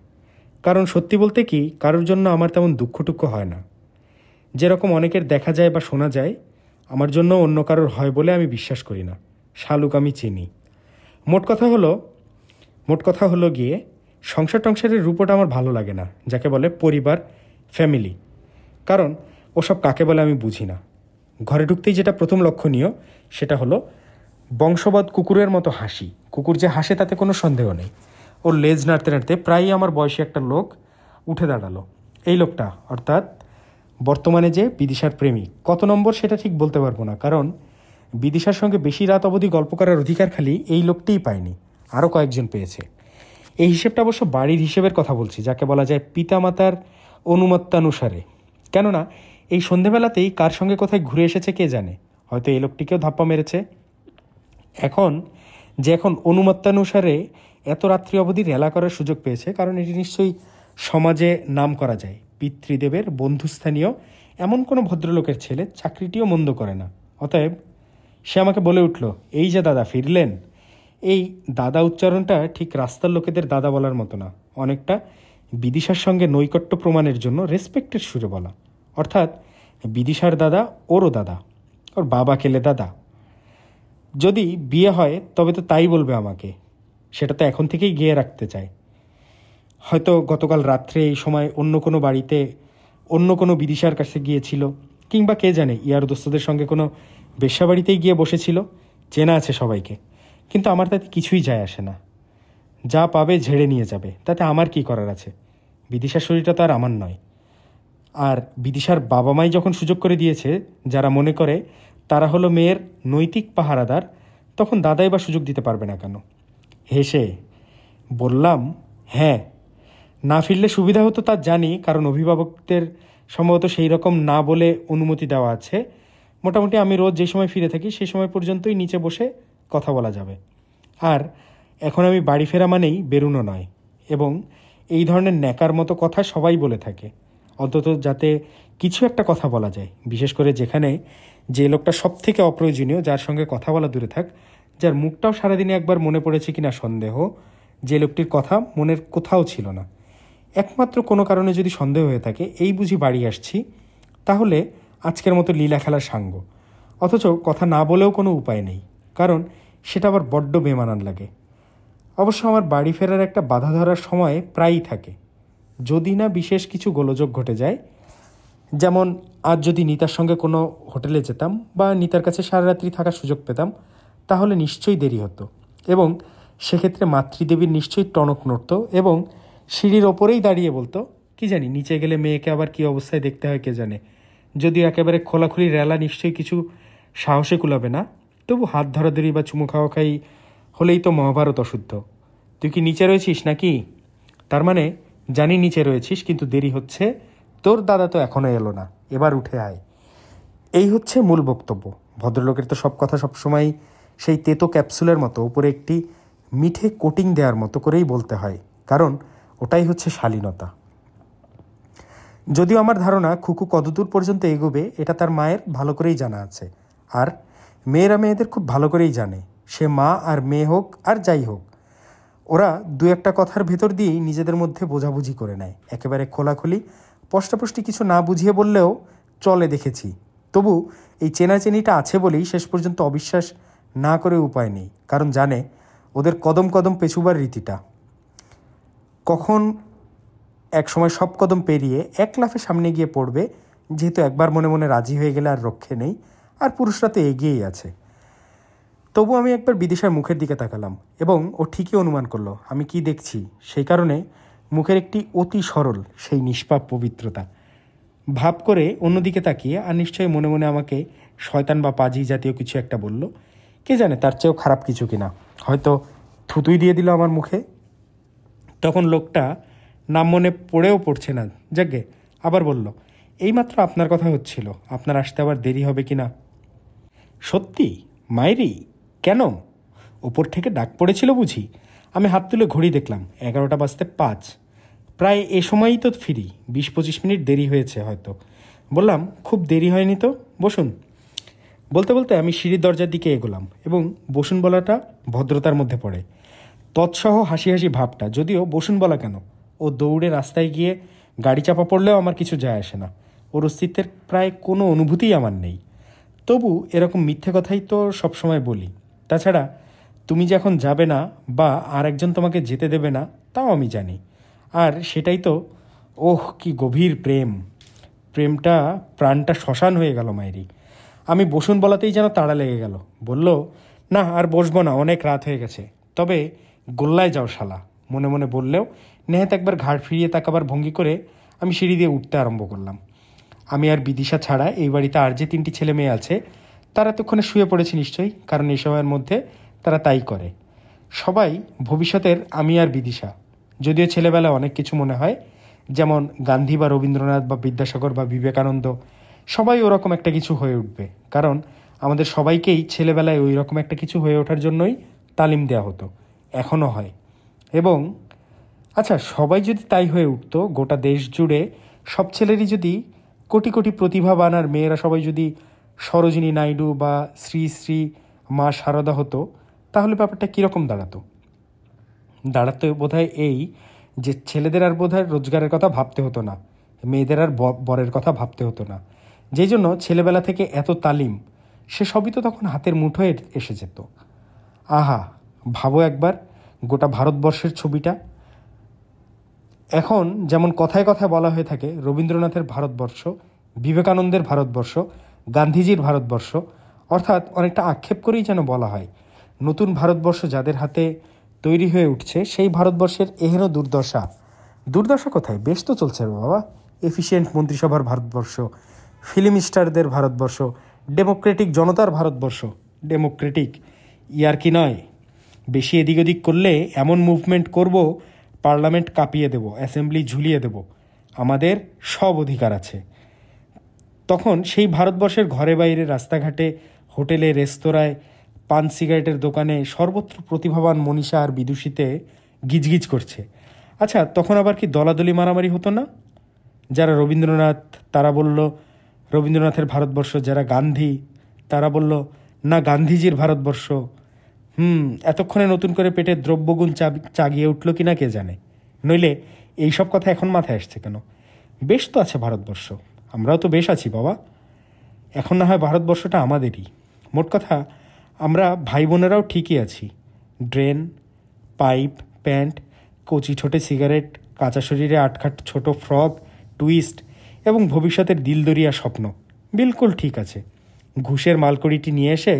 কারণ সত্যি বলতে কি, কারোর জন্য আমার তেমন দুঃখ টুক্ষ হয় না। যেরকম অনেকের দেখা যায় বা শোনা যায়, আমার জন্য অন্য কারোর হয় বলে আমি বিশ্বাস করি না। শালুক আমি চিনি। মোট কথা হলো গিয়ে সংসার টংসারের রূপটা আমার ভালো লাগে না, যাকে বলে পরিবার, ফ্যামিলি। কারণ ওসব কাকে বলে আমি বুঝি না। ঘরে ঢুকতেই যেটা প্রথম লক্ষণীয় সেটা হলো বংশবৎ কুকুরের মতো হাসি। কুকুর যে হাসে তাতে কোনো সন্দেহ নেই। ওর লেজ নাড়তে নাড়তে প্রায়ই আমার বয়সী একটা লোক উঠে দাঁড়ালো। এই লোকটা অর্থাৎ বর্তমানে যে বিদিশার প্রেমিক, কত নম্বর সেটা ঠিক বলতে পারবো না, কারণ বিদিশার সঙ্গে বেশি রাত অবধি গল্প করার অধিকার খালি এই লোকটিই পায়নি, আরও কয়েকজন পেয়েছে। এই হিসেবটা অবশ্য বাড়ির হিসেবের কথা বলছি, যাকে বলা যায় পিতামাতার অনুমত্তানুসারে। কেননা এই সন্ধেবেলাতেই কার সঙ্গে কোথায় ঘুরে এসেছে কে জানে, হয়তো এই লোকটিকেও ধাপ্পা মেরেছে। এখন অনুমত্তানুসারে এত রাত্রি অবধি রেলা করার সুযোগ পেয়েছে, কারণ এটি নিশ্চয়ই সমাজে নাম করা যায় পিতৃদেবের বন্ধুস্থানীয় এমন কোনো ভদ্রলোকের ছেলে, চাকরিটিও মন্দ করে না। অতএব সে আমাকে বলে উঠল, এই যে দাদা ফিরলেন। এই দাদা উচ্চারণটা ঠিক রাস্তার লোকেদের দাদা বলার মতো না, অনেকটা বিদিশার সঙ্গে নৈকট্য প্রমাণের জন্য রেসপেক্টের সুরে বলা। অর্থাৎ বিদিশার দাদা ওরও দাদা, ওর বাবা খেলে দাদা। যদি বিয়ে হয় তবে তো তাই বলবে আমাকে, সেটা তো এখন থেকেই গিয়ে রাখতে চায়। হয়তো গতকাল রাত্রে এই সময় অন্য কোনো বাড়িতে অন্য কোনো বিদিশার কাছে গিয়েছিল, কিংবা কে জানে ইয়ার দোস্তদের সঙ্গে কোনো বেশ্যাবাড়িতেই গিয়ে বসেছিল। চেনা আছে সবাইকে, কিন্তু আমার তাতে কিছুই যায় আসে না। যা পাবে ঝেড়ে নিয়ে যাবে, তাতে আমার কি করার আছে? বিদিশার শরীরটা তো আর আমার নয়। আর বিদিশার বাবা মাই যখন সুযোগ করে দিয়েছে, যারা মনে করে তারা হলো মেয়ের নৈতিক পাহারাদার, তখন দাদাই বা সুযোগ দিতে পারবে না কেন? হেসে বললাম, হ্যাঁ, না ফিরলে সুবিধা হতো তা জানি, কারণ অভিভাবকদের সম্ভবত সেই রকম না বলে অনুমতি দেওয়া আছে। মোটামুটি আমি রোজ যে সময় ফিরে থাকি সেই সময় পর্যন্তই নিচে বসে কথা বলা যাবে। আর এখন আমি বাড়ি ফেরা মানেই বেরুনো নয়, এবং এই ধরনের ন্যাকার মতো কথা সবাই বলে থাকে, অন্তত যাতে কিছু একটা কথা বলা যায়। বিশেষ করে যেখানে যে লোকটা সব থেকে অপ্রয়োজনীয়, যার সঙ্গে কথা বলা দূরে থাক, যার মুখটাও সারাদিনে একবার মনে পড়েছে কিনা সন্দেহ, যে লোকটির কথা মনের কোথাও ছিল না। একমাত্র কোনো কারণে যদি সন্দেহ হয়ে থাকে এই বুঝি বাড়ি আসছি, তাহলে আজকের মতো লীলা খেলার সাঙ্গ। অথচ কথা না বলেও কোনো উপায় নেই, কারণ সেটা আবার বড্ড বেমানান লাগে। অবশ্য আমার বাড়ি ফেরার একটা বাধা ধরার সময় প্রায়ই থাকে, যদি না বিশেষ কিছু গোলযোগ ঘটে যায়। যেমন আজ যদি নিতার সঙ্গে কোনো হোটেলে যেতাম বা নিতার কাছে সারা রাত্রি থাকার সুযোগ পেতাম, তাহলে নিশ্চয়ই দেরি হতো, এবং সেক্ষেত্রে মাতৃদেবীর নিশ্চয়ই টনক নড়ত, এবং সিঁড়ির ওপরেই দাঁড়িয়ে বলতো, কি জানি নিচে গেলে মেয়েকে আবার কী অবস্থায় দেখতে হয় কে জানে। যদিও একেবারে খোলাখুলি রেলা নিশ্চয়ই কিছু সাহসে কুলাবে না, তবু হাত ধরাধরি বা চুমু খাওয়া খাই হলেই তো মহাভারত অশুদ্ধ। তুই কি নিচে রয়েছিস নাকি? তার মানে জানি নিচে রয়েছিস, কিন্তু দেরি হচ্ছে, তোর দাদা তো এখনও এলো না, এবার উঠে আয়। এই হচ্ছে মূল বক্তব্য। ভদ্রলোকের তো সব কথা সবসময় সেই তেতো ক্যাপসুলের মতো উপরে একটি মিঠে কোটিং দেওয়ার মতো করেই বলতে হয়, কারণ ওটাই হচ্ছে শালীনতা। যদিও আমার ধারণা খুকু কতদূর পর্যন্ত এগোবে এটা তার মায়ের ভালো করেই জানা আছে, আর মেয়েরা মেয়েদের খুব ভালো করেই জানে। সে মা আর মেয়ে হোক আর যাই হোক, ওরা দু একটা কথার ভেতর দিয়েই নিজেদের মধ্যে বোঝাবুঝি করে নেয়। একেবারে খোলাখুলি স্পষ্টপুষ্টি কিছু না বুঝিয়ে বললেও চলে, দেখেছি। তবু এই চেনাচেনিটা আছে বলেই শেষ পর্যন্ত অবিশ্বাস না করে উপায় নেই, কারণ জানে ওদের কদম কদম পেছুবার রীতিটা। কখন এক সময় সব কদম পেরিয়ে এক লাফে সামনে গিয়ে পড়বে, যেহেতু একবার মনে মনে রাজি হয়ে গেলে আর রক্ষে নেই, আর পুরুষরা তো এগিয়েই আছে। তবু আমি একবার বিদিশার মুখের দিকে তাকালাম, এবং ও ঠিকই অনুমান করলো আমি কি দেখছি। সেই কারণে মুখের একটি অতি সরল সেই নিষ্পাপ পবিত্রতা ভাব করে অন্যদিকে তাকিয়ে, আর নিশ্চয়ই মনে মনে আমাকে শয়তান বা পাজি জাতীয় কিছু একটা বলল। কে জানে তার চেয়েও খারাপ কিছু কিনা, হয়তো থুতুই দিয়ে দিল আমার মুখে। তখন লোকটা নাম মনে পড়েও পড়ছে না, যাকে আবার বলল, এইমাত্র আপনার কথা হচ্ছিল, আপনার আসতে আবার দেরি হবে কিনা। সত্যি মায়েরি? কেন? ওপর থেকে ডাক পড়েছিল বুঝি? আমি হাত তুলে ঘড়ি দেখলাম, 11টা বাজতে 5। প্রায় এ সময়ই তো ফিরি, 20-25 মিনিট দেরি হয়েছে হয়তো। বললাম, খুব দেরি হয়নি তো, বসুন। বলতে বলতে আমি সিঁড়ির দরজার দিকে এগোলাম, এবং বসুন বলাটা ভদ্রতার মধ্যে পড়ে। তৎসহ হাসি হাসি ভাবটা, যদিও বসুন বলা কেন, ও দৌড়ে রাস্তায় গিয়ে গাড়ি চাপা পড়লেও আমার কিছু যায় আসে না। ওর অস্তিত্বের প্রায় কোনো অনুভূতিই আমার নেই। তবু এরকম মিথ্যে কথাই তো সবসময় বলি। তাছাড়া তুমি যে এখন যাবে না বা আর একজন তোমাকে যেতে দেবে না তাও আমি জানি। আর সেটাই তো, ওহ কি গভীর প্রেম! প্রেমটা প্রাণটা শ্মশান হয়ে গেল মায়েরি। আমি বসুন বলাতেই যেন তাড়া লেগে গেল। বলল, না আর বসবো না, অনেক রাত হয়ে গেছে, তবে গোল্লায় যাও শালা। মনে মনে বললেও নেহাত একবার ঘাড় ফিরিয়ে তাকাবার ভঙ্গি করে আমি সিঁড়ি দিয়ে উঠতে আরম্ভ করলাম। আমি আর বিদিশা ছাড়া এই বাড়িতে আর যে 3টি ছেলে মেয়ে আছে তারা এতক্ষণে শুয়ে পড়েছে নিশ্চয়ই, কারণ এই সময়ের মধ্যে তারা তাই করে। সবাই ভবিষ্যতের আমি আর বিদিশা। যদিও ছেলেবেলায় অনেক কিছু মনে হয়, যেমন গান্ধী বা রবীন্দ্রনাথ বা বিদ্যাসাগর বা বিবেকানন্দ, সবাই ওরকম একটা কিছু হয়ে উঠবে, কারণ আমাদের সবাইকেই ছেলেবেলায় ওই রকম একটা কিছু হয়ে ওঠার জন্যই তালিম দেওয়া হতো, এখনও হয়। এবং আচ্ছা, সবাই যদি তাই হয়ে উঠতো, গোটা দেশ জুড়ে সব ছেলেরই যদি কোটি কোটি প্রতিভাবান আর মেয়েরা সবাই যদি সরোজিনী নাইডু বা শ্রী শ্রী মা সারদা হতো, তাহলে ব্যাপারটা কীরকম দাঁড়াতো? দাঁড়াতো বোধহয় এই যে ছেলেদের আর বোধহয় রোজগারের কথা ভাবতে হতো না, মেয়েদের আর বরের কথা ভাবতে হতো না। যেই জন্য ছেলেবেলা থেকে এত তালিম, সে সবই তো তখন হাতের মুঠোয় এসে যেত। আহা, ভাবো একবার গোটা ভারতবর্ষের ছবিটা। এখন যেমন কথায় কথায় বলা হয়ে থাকে রবীন্দ্রনাথের ভারতবর্ষ, বিবেকানন্দের ভারতবর্ষ, গান্ধীজির ভারতবর্ষ, অর্থাৎ অনেকটা আক্ষেপ করেই যেন বলা হয় নতুন ভারতবর্ষ যাদের হাতে তৈরি হয়ে উঠছে সেই ভারতবর্ষের এহেন দুর্দশা। দুর্দশা কোথায়? বেশ তো চলছে বাবা। এফিসিয়েন্ট মন্ত্রিসভার ভারতবর্ষ, ফিল্ম স্টারদের ভারতবর্ষ, ডেমোক্রেটিক জনতার ভারতবর্ষ। ডেমোক্রেটিক ইয়ার কি নয়? বেশি এদিক ওদিক করলে এমন মুভমেন্ট করব, পার্লামেন্ট কাঁপিয়ে দেব, অ্যাসেম্বলি ঝুলিয়ে দেব। আমাদের সব অধিকার আছে। তখন সেই ভারতবর্ষের ঘরে বাইরে, রাস্তাঘাটে, হোটেলে, রেস্তোরাঁয়, পান সিগারেটের দোকানে সর্বত্র প্রতিভাবান মনীষা আর বিদুষীতে গিজগিজ করছে। আচ্ছা, তখন আবার কি দলাদলি মারামারি হতো না? যারা রবীন্দ্রনাথ তারা বলল রবীন্দ্রনাথের ভারতবর্ষ, যারা গান্ধী তারা বলল না গান্ধীজির ভারতবর্ষ। এতক্ষণে নতুন করে পেটের দ্রব্যগুণ চাগিয়ে উঠল কি না কে জানে। নইলে এইসব কথা এখন মাথায় আসছে কেন? বেশ তো আছে ভারতবর্ষ, আমরাও তো বেশ আছি বাবা। এখন না হয় ভারতবর্ষটা আমাদেরই। মোট কথা আমরা ভাই বোনেরাও ঠিকই আছি। ড্রেন, পাইপ, প্যান্ট, কচি ঠোঁটে সিগারেট, কাঁচা শরীরে আটখাট ছোট ফ্রক, টুইস্ট এবং ভবিষ্যতের দিলদরিয়া স্বপ্ন বিলকুল ঠিক আছে। ঘুষের মালকড়িটি নিয়ে এসে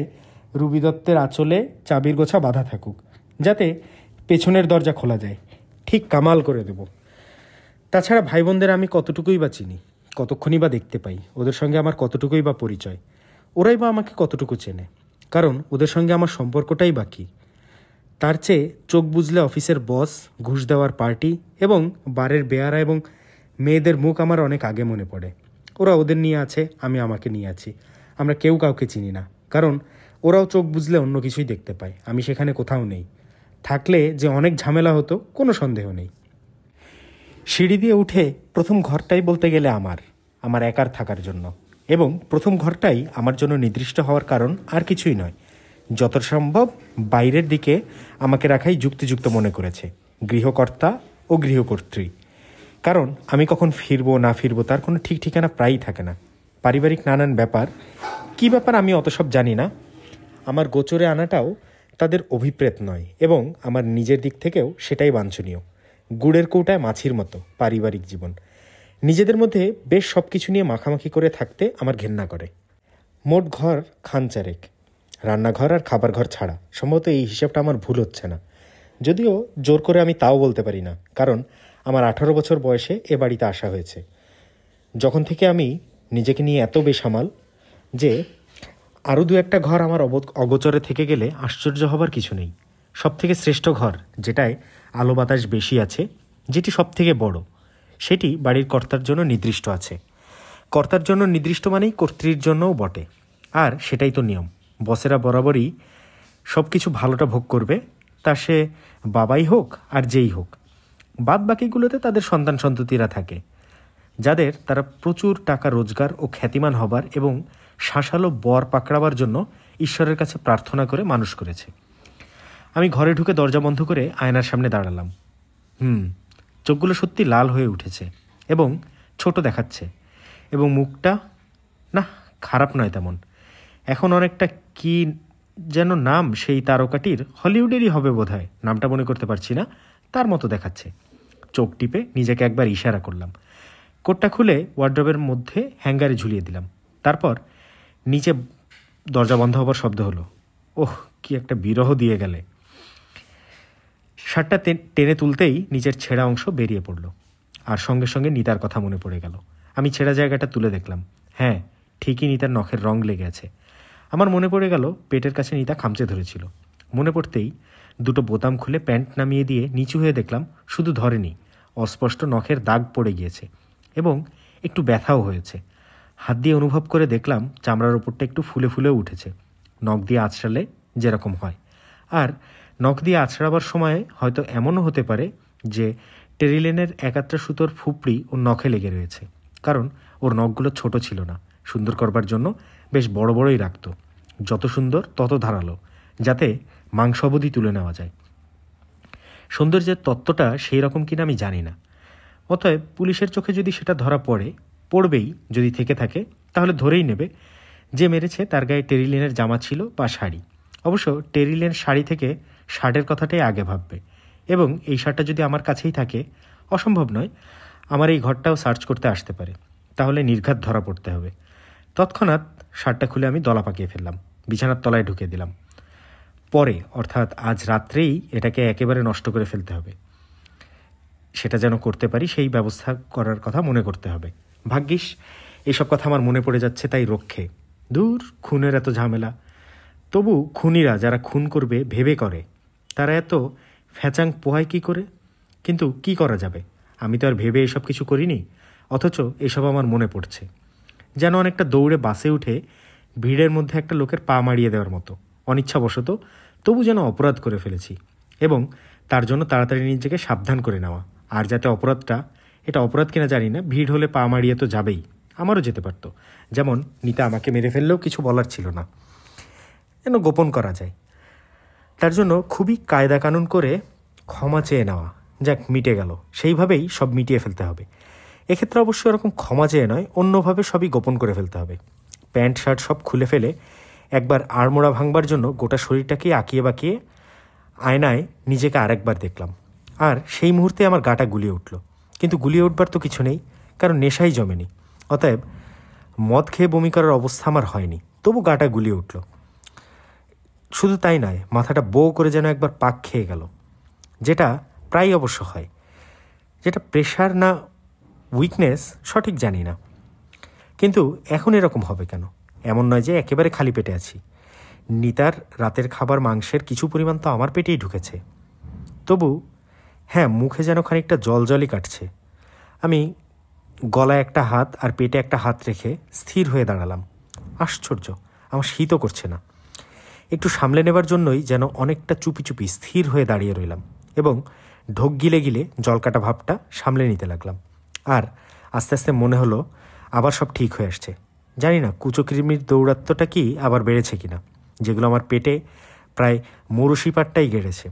রুবি দত্তের আঁচলে চাবির গোছা বাঁধা থাকুক, যাতে পেছনের দরজা খোলা যায়। ঠিক কামাল করে দেব। তাছাড়া ভাই বোনদের আমি কতটুকুই বা চিনি, কতক্ষণই বা দেখতে পাই, ওদের সঙ্গে আমার কতটুকুই বা পরিচয়, ওরাই বা আমাকে কতটুকু চেনে, কারণ ওদের সঙ্গে আমার সম্পর্কটাই বাকি। তার চেয়ে চোখ বুঝলে অফিসের বস, ঘুষ দেওয়ার পার্টি এবং বারের বেয়ারা এবং মেয়েদের মুখ আমার অনেক আগে মনে পড়ে। ওরা ওদের নিয়ে আছে, আমি আমাকে নিয়ে আছি। আমরা কেউ কাউকে চিনি না, কারণ ওরাও চোখ বুঝলে অন্য কিছুই দেখতে পায়। আমি সেখানে কোথাও নেই। থাকলে যে অনেক ঝামেলা হতো কোনো সন্দেহ নেই। সিঁড়ি দিয়ে উঠে প্রথম ঘরটাই বলতে গেলে আমার একার থাকার জন্য, এবং প্রথম ঘরটাই আমার জন্য নির্দিষ্ট হওয়ার কারণ আর কিছুই নয়। যত সম্ভব বাইরের দিকে আমাকে রাখাই যুক্তিযুক্ত মনে করেছে গৃহকর্তা ও গৃহকর্ত্রী। কারণ আমি কখন ফিরবো না ফিরবো তার কোনো ঠিক ঠিকানা প্রায়ই থাকে না। পারিবারিক নানান ব্যাপার, কী ব্যাপার আমি অত সব জানি না। আমার গোচরে আনাটাও তাদের অভিপ্রেত নয়, এবং আমার নিজের দিক থেকেও সেটাই বাঞ্ছনীয়। গুড়ের কৌটায় মাছির মতো পারিবারিক জীবন। নিজেদের মধ্যে বেশ সব কিছু নিয়ে মাখামাখি করে থাকতে আমার ঘেন্না করে। মোট ঘর খানচারেক, রান্নাঘর আর খাবার ঘর ছাড়া। সম্ভবত এই হিসাবটা আমার ভুল হচ্ছে না, যদিও জোর করে আমি তাও বলতে পারি না, কারণ আমার 18 বছর বয়সে এ বাড়িতে আসা হয়েছে। যখন থেকে আমি নিজেকে নিয়ে এত বেসামাল যে আরও 2-1টা ঘর আমার অগোচরে থেকে গেলে আশ্চর্য হবার কিছু নেই। সব থেকে শ্রেষ্ঠ ঘর, যেটায় আলো বাতাস বেশি আছে, যেটি সব থেকে বড়, সেটি বাড়ির কর্তার জন্য নির্দিষ্ট আছে। কর্তার জন্য নির্দিষ্ট মানেই কর্ত্রীর জন্যও বটে। আর সেটাই তো নিয়ম। বসেরা বরাবরই সব কিছু ভালোটা ভোগ করবে, তা সে বাবাই হোক আর যেই হোক। বাদ বাকিগুলোতে তাদের সন্তান সন্ততিরা থাকে, যাদের তারা প্রচুর টাকা রোজগার ও খ্যাতিমান হবার এবং শাসালো বর পাকড়াবার জন্য ঈশ্বরের কাছে প্রার্থনা করে মানুষ করেছে। আমি ঘরে ঢুকে দরজা বন্ধ করে আয়নার সামনে দাঁড়ালাম। চোখগুলো সত্যি লাল হয়ে উঠেছে এবং ছোট দেখাচ্ছে, এবং মুখটা না খারাপ নয় তেমন। এখন অনেকটা কি যেন নাম সেই তারকাটির, হলিউডেরই হবে বোধহয়, নামটা মনে করতে পারছি না, তার মতো দেখাচ্ছে। চোখ টিপে নিজেকে একবার ইশারা করলাম। কোটটা খুলে ওয়ার্ড্রবের মধ্যে হ্যাঙ্গারে ঝুলিয়ে দিলাম। তারপর নিচে দরজা বন্ধ হবার শব্দ হলো। ওহ, কি একটা বিরহ দিয়ে গেলে। শার্টটা টেনে তুলতেই নিচের ছেঁড়া অংশ বেরিয়ে পড়ল, আর সঙ্গে সঙ্গে নিতার কথা মনে পড়ে গেল। আমি ছেঁড়া জায়গাটা তুলে দেখলাম। হ্যাঁ, ঠিকই নিতার নখের রং লেগে আছে। আমার মনে পড়ে গেল পেটের কাছে নিতা খামচে ধরেছিল। মনে পড়তেই দুটো বোতাম খুলে প্যান্ট নামিয়ে দিয়ে নিচু হয়ে দেখলাম শুধু ধরেনি, অস্পষ্ট নখের দাগ পড়ে গিয়েছে এবং একটু ব্যথাও হয়েছে। হাত দিয়ে অনুভব করে দেখলাম চামড়ার ওপরটা একটু ফুলে ফুলেও উঠেছে, নখ দিয়ে আঁচড়ালে যেরকম হয়। আর নখ দিয়ে আঁচড়াবার সময় হয়তো এমনও হতে পারে যে টেরিলেনের একাত্রা সুতোর ফুপড়ি ওর নখে লেগে রয়েছে, কারণ ওর নখগুলো ছোট ছিল না, সুন্দর করবার জন্য বেশ বড় বড়ই রাখত, যত সুন্দর তত ধারালো, যাতে মাংস অবধি তুলে নেওয়া যায়। সৌন্দর্যের তত্ত্বটা সেই রকম কিনা আমি জানি না। অতএব পুলিশের চোখে যদি সেটা ধরা পড়বেই, যদি থেকে থাকে তাহলে ধরেই নেবে যে মেরেছে তার গায়ে টেরিলিনের জামা ছিল বা শাড়ি। অবশ্য টেরিলিন শাড়ি থেকে শার্টের কথাটাই আগে ভাববে, এবং এই শার্টটা যদি আমার কাছেই থাকে, অসম্ভব নয়, আমার এই ঘরটাও সার্চ করতে আসতে পারে, তাহলে নির্ঘাত ধরা পড়তে হবে। তৎক্ষণাৎ শার্টটা খুলে আমি দলা পাকিয়ে ফেললাম, বিছানার তলায় ঢুকে দিলাম। পরে, অর্থাৎ আজ রাত্রেই এটাকে একেবারে নষ্ট করে ফেলতে হবে। সেটা যেন করতে পারি সেই ব্যবস্থা করার কথা মনে করতে হবে। ভাগ্যিস এসব কথা আমার মনে পড়ে যাচ্ছে, তাই রক্ষে। দূর, খুনের এত ঝামেলা। তবু খুনিরা যারা খুন করবে ভেবে করে, তারা এত ফ্যাচাং পোহায় কী করে? কিন্তু কি করা যাবে, আমি তো আর ভেবে এসব কিছু করিনি, অথচ এসব আমার মনে পড়ছে। যেন অনেকটা দৌড়ে বাসে উঠে ভিড়ের মধ্যে একটা লোকের পা মারিয়ে দেওয়ার মতো, অনিচ্ছাবশত, তবু যেন অপরাধ করে ফেলেছি, এবং তার জন্য তাড়াতাড়ি নিজেকে সাবধান করে নেওয়া। আর যাতে অপরাধটা, এটা অপরাধ কিনা জানি না, ভিড় হলে পা মারিয়ে তো যাবেই, আমারও যেতে পারতো। যেমন নিতা আমাকে মেরে ফেললেও কিছু বলার ছিল না, যেন গোপন করা যায়। তার জন্য খুবই কায়দা কানুন করে ক্ষমা চেয়ে নেওয়া, যাক মিটে গেল, সেইভাবেই সব মিটিয়ে ফেলতে হবে। এক্ষেত্রে অবশ্য এরকম ক্ষমা চেয়ে নয়, অন্যভাবে সবই গোপন করে ফেলতে হবে। প্যান্ট শার্ট সব খুলে ফেলে একবার আড়মোড়া ভাঙবার জন্য গোটা শরীরটাকে আঁকিয়ে বাঁকিয়ে আয়নায় নিজেকে আরেকবার দেখলাম, আর সেই মুহূর্তে আমার গাটা গুলিয়ে উঠল। কিন্তু গুলিয়ে উঠবার তো কিছু নেই, কারণ নেশাই জমেনি। অতএব মদ খেয়ে বমি করার অবস্থা আমার হয়নি, তবু গাটা গুলিয়ে উঠল। শুধু তাই নয়, মাথাটা বো করে যেন একবার পাক খেয়ে গেল, যেটা প্রায় অবশ্য হয়। যেটা প্রেশার না উইকনেস সঠিক জানি না, কিন্তু এখন এরকম হবে কেন? এমন নয় যে একেবারে খালি পেটে আছি। নিতার রাতের খাবার মাংসের কিছু পরিমাণ তো আমার পেটেই ঢুকেছে। তবু হ্যাঁ, মুখে যেন খানিকটা জলজলই কাটছে। আমি গলায় একটা হাত আর পেটে একটা হাত রেখে স্থির হয়ে দাঁড়ালাম। আশ্চর্য, আমার শীতও করছে না। একটু সামলে নেবার জন্যই যেন অনেকটা চুপি চুপি স্থির হয়ে দাঁড়িয়ে রইলাম, এবং ঢোক গিলে গিলে জলকাটা ভাবটা সামলে নিতে লাগলাম। আর আস্তে আস্তে মনে হলো আবার সব ঠিক হয়ে আসছে। জানি না কুচকৃমির দৌরাত্ম্যটা কি আবার বেড়েছে কিনা, যেগুলো আমার পেটে প্রায় মৌরসিপাটটাই গেড়েছে,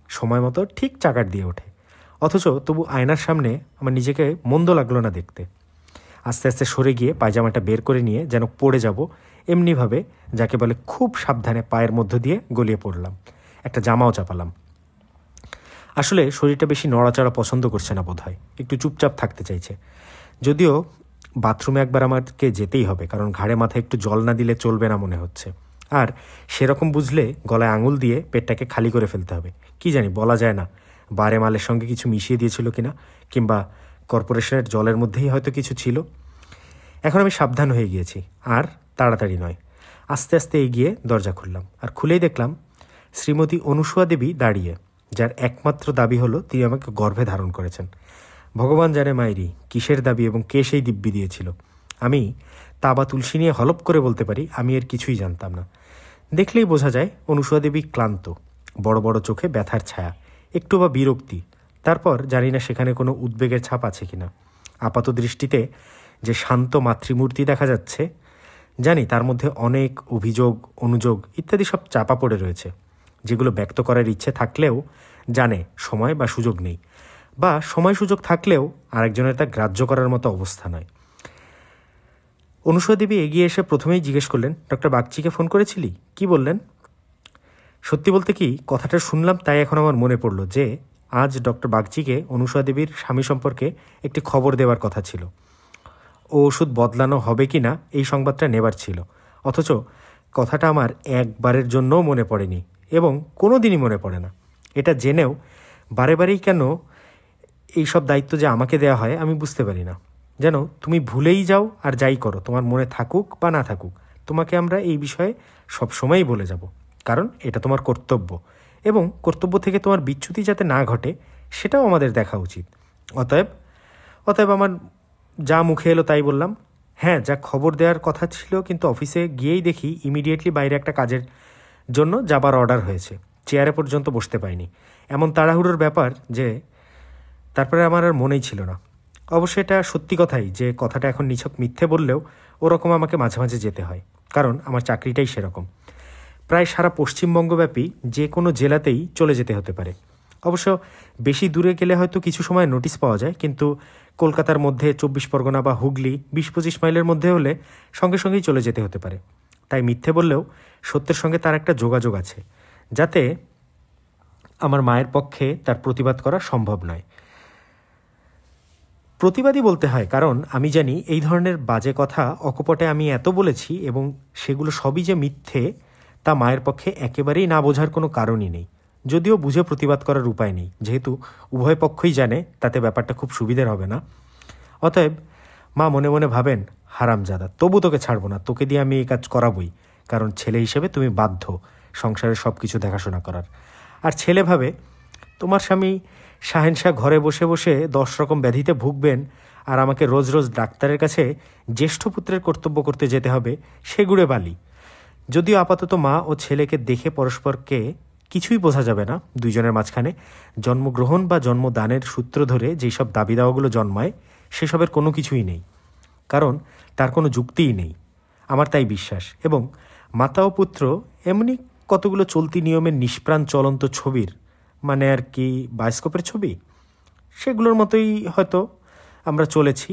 সময় মতো ঠিক চাকার দিয়ে ওঠে। অথচ তবু আয়নার সামনে আমার নিজেকে মন্দ লাগলো না দেখতে। আস্তে আস্তে সরে গিয়ে পায়জামাটা বের করে নিয়ে যেন পড়ে যাব, এমনিভাবে যাকে বলে খুব সাবধানে পায়ের মধ্য দিয়ে গলিয়ে পড়লাম। একটা জামাও চাপালাম। আসলে শরীরটা বেশি নড়াচড়া পছন্দ করছে না বোধহয়, একটু চুপচাপ থাকতে চাইছে। যদিও বাথরুমে একবার আমাকে যেতেই হবে, কারণ ঘাড়ে মাথায় একটু জল না দিলে চলবে না মনে হচ্ছে। আর সেরকম বুঝলে গলায় আঙুল দিয়ে পেটটাকে খালি করে ফেলতে হবে। কি জানি, বলা যায় না, বারে মালের সঙ্গে কিছু মিশিয়ে দিয়েছিল কিনা, কিংবা কর্পোরেশনের জলের মধ্যেই হয়তো কিছু ছিল। এখন আমি সাবধান হয়ে গিয়েছি, আর তাড়াতাড়ি নয়, আস্তে আস্তে এগিয়ে দরজা খুললাম। আর খুলেই দেখলাম শ্রীমতী অনুসুয়া দেবী দাঁড়িয়ে, যার একমাত্র দাবি হলো তিনি আমাকে গর্ভে ধারণ করেছেন। ভগবান জানে মায়েরি কিসের দাবি এবং কে সেই দিব্যি দিয়েছিল। আমি তা বা তুলসী নিয়ে হলপ করে বলতে পারি আমি এর কিছুই জানতাম না। দেখলেই বোঝা যায় অনুসুয়া দেবী ক্লান্ত, বড় বড় চোখে ব্যথার ছায়া, একটু বা বিরক্তি। তারপর জানি না সেখানে কোনো উদ্বেগের ছাপ আছে কিনা। আপাত দৃষ্টিতে যে শান্ত মাতৃমূর্তি দেখা যাচ্ছে, জানি তার মধ্যে অনেক অভিযোগ, অনুযোগ ইত্যাদি সব চাপা পড়ে রয়েছে, যেগুলো ব্যক্ত করার ইচ্ছে থাকলেও জানে সময় বা সুযোগ নেই, বা সময় সুযোগ থাকলেও আরেকজনের তা গ্রাহ্য করার মতো অবস্থা নয়। অনুসূয়া দেবী এগিয়ে এসে প্রথমেই জিজ্ঞেস করলেন, ডক্টর বাগচিকে ফোন করেছিলি? কি বললেন? সত্যি বলতে কি, কথাটা শুনলাম তাই এখন আমার মনে পড়ল যে আজ ডক্টর বাগচিকে অনুসূয়া দেবীর স্বামী সম্পর্কে একটি খবর দেওয়ার কথা ছিল। ও ওষুধ বদলানো হবে কি না এই সংবাদটা নেবার ছিল, অথচ কথাটা আমার একবারের জন্যও মনে পড়েনি এবং কোনো দিনই মনে পড়ে না। এটা জেনেও বারে বারেই কেন এই সব দায়িত্ব যে আমাকে দেওয়া হয় আমি বুঝতে পারি না। যেন তুমি ভুলেই যাও আর যাই করো, তোমার মনে থাকুক বা না থাকুক, তোমাকে আমরা এই বিষয়ে সবসময়ই বলে যাব, কারণ এটা তোমার কর্তব্য এবং কর্তব্য থেকে তোমার বিচ্যুতি যাতে না ঘটে সেটাও আমাদের দেখা উচিত। অতএব আমার যা মুখে এলো তাই বললাম। হ্যাঁ, যা খবর দেওয়ার কথা ছিল, কিন্তু অফিসে গিয়েই দেখি ইমিডিয়েটলি বাইরে একটা কাজের জন্য যাবার অর্ডার হয়েছে। চেয়ারে পর্যন্ত বসতে পাইনি। এমন তাড়াহুড়োর ব্যাপার যে তারপরে আমার আর মনেই ছিল না। অবশ্য এটা সত্যি কথাই যে কথাটা এখন নিছক মিথ্যে বললেও ওরকম আমাকে মাঝে মাঝে যেতে হয়, কারণ আমার চাকরিটাই সেরকম। প্রায় সারা পশ্চিমবঙ্গব্যাপী যে কোনো জেলাতেই চলে যেতে হতে পারে। অবশ্য বেশি দূরে গেলে হয়তো কিছু সময় নোটিশ পাওয়া যায়, কিন্তু কলকাতার মধ্যে 24 পরগনা বা হুগলি 20-25 মাইলের মধ্যে হলে সঙ্গে সঙ্গেই চলে যেতে হতে পারে। তাই মিথ্যে বললেও সত্যের সঙ্গে তার একটা যোগাযোগ আছে, যাতে আমার মায়ের পক্ষে তার প্রতিবাদ করা সম্ভব নয়। প্রতিবাদী বলতে হয়, কারণ আমি জানি এই ধরনের বাজে কথা অকপটে আমি এত বলেছি এবং সেগুলো সবই যে মিথ্যে তা মায়ের পক্ষে একেবারেই না বোঝার কোনো কারণই নেই। যদিও বুঝে প্রতিবাদ করার উপায় নেই, যেহেতু উভয় পক্ষই জানে তাতে ব্যাপারটা খুব সুবিধের হবে না। অতএব মা মনে মনে ভাবেন, হারামজাদা, তবু তোকে ছাড়বো না, তোকে দিয়ে আমি এই কাজ করাবই, কারণ ছেলে হিসেবে তুমি বাধ্য সংসারের সব কিছু দেখাশোনা করার। আর ছেলে ভাবে তোমার স্বামী শাহেনশাহ ঘরে বসে বসে 10 রকম ব্যাধিতে ভুগবেন আর আমাকে রোজ রোজ ডাক্তারের কাছে জ্যেষ্ঠ পুত্রের কর্তব্য করতে যেতে হবে, সেগুড়ে বালি। যদিও আপাতত মা ও ছেলেকে দেখে পরস্পরকে কিছুই বোঝা যাবে না, দুইজনের মাঝখানে জন্মগ্রহণ বা জন্মদানের সূত্র ধরে যেসব দাবি দাওয়াগুলো জন্মায় সেসবের কোনো কিছুই নেই, কারণ তার কোনো যুক্তিই নেই, আমার তাই বিশ্বাস। এবং মাতা ও পুত্র এমনি কতগুলো চলতি নিয়মের নিষ্প্রাণ চলন্ত ছবির, মানে আর কি বায়োস্কোপের ছবি, সেগুলোর মতোই হয়তো আমরা চলেছি।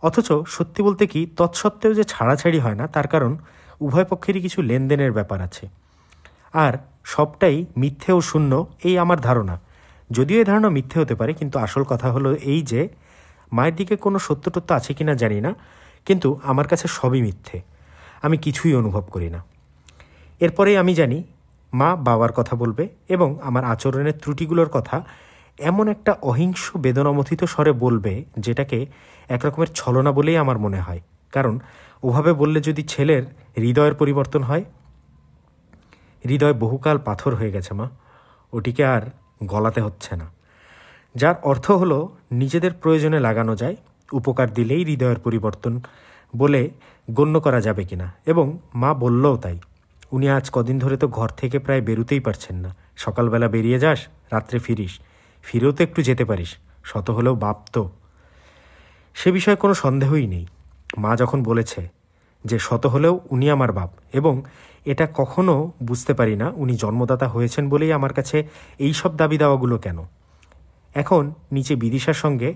অথচ সত্যি বলতে কি, তৎসত্ত্বেও যে ছাড়াছাড়ি হয় না তার কারণ উভয় পক্ষেরই কিছু লেনদেনের ব্যাপার আছে, আর সবটাই মিথ্যে ও শূন্য এই আমার ধারণা। যদিও এই ধারণা মিথ্যে হতে পারে, কিন্তু আসল কথা হলো এই যে মায়ের দিকে কোনো সত্যটত্য আছে কিনা জানি না, কিন্তু আমার কাছে সবই মিথ্যে, আমি কিছুই অনুভব করি না। এরপরেই আমি জানি মা বাবার কথা বলবে এবং আমার আচরণের ত্রুটিগুলোর কথা এমন একটা অহিংস বেদনামথিত স্বরে বলবে যেটাকে একরকমের ছলনা বলেই আমার মনে হয়, কারণ ওভাবে বললে যদি ছেলের হৃদয়ের পরিবর্তন হয়, হৃদয় বহুকাল পাথর হয়ে গেছে মা, ওটিকে আর গলাতে হচ্ছে না। যার অর্থ হলো নিজেদের প্রয়োজনে লাগানো যায়, উপকার দিলেই হৃদয়ের পরিবর্তন বলে গণ্য করা যাবে কিনা। এবং মা বললও তাই। উনি আজ কদিন ধরে তো ঘর থেকে প্রায় বেরোতেই পারছেন না। সকালবেলা বেরিয়ে যাস, রাত্রে ফিরিস, ফিরেও তো একটু যেতে পারিস, শত হলেও বাপ তো। সে বিষয়ে কোনো সন্দেহই নেই। মা যখন বলেছে যে শত হলেও উনি আমার বাপ, এবং এটা কখনো বুঝতে পারি না উনি জন্মদাতা হয়েছেন বলেই আমার কাছে এই সব দাবি দাওয়াগুলো কেন। এখন নিচে বিদিশার সঙ্গে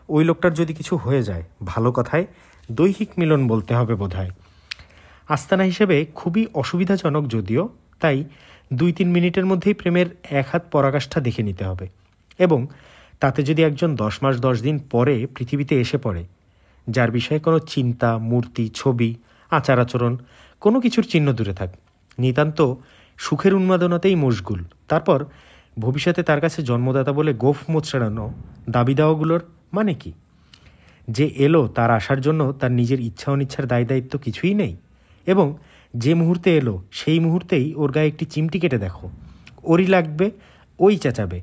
ওই লোকটার যদি কিছু হয়ে যায়, ভালো কথায় দৈহিক মিলন বলতে হবে বোধহয়। আস্তানা হিসেবে খুবই অসুবিধাজনক যদিও, তাই 2-3 মিনিটের মধ্যেই প্রেমের এক হাত পরাকাষ্ঠা দেখে নিতে হবে। এবং তাতে যদি একজন 10 মাস 10 দিন পরে পৃথিবীতে এসে পড়ে, যার বিষয়ে কোনো চিন্তা, মূর্তি, ছবি, আচার আচরণ কোনো কিছুর চিহ্ন দূরে থাক, নিতান্ত সুখের উন্মাদনাতেই মশগুল, তারপর ভবিষ্যতে তার কাছে জন্মদাতা বলে গোফ মোচড়ানো দাবি দাওয়াগুলোর মানে কি? যে এলো তার আসার জন্য তার নিজের ইচ্ছা অনিচ্ছার দায় দায়িত্ব কিছুই নেই, এবং যে মুহূর্তে এলো সেই মুহূর্তেই ওর গায়ে একটি চিমটি কেটে দেখো, ওরই লাগবে, ওই চেঁচাবে,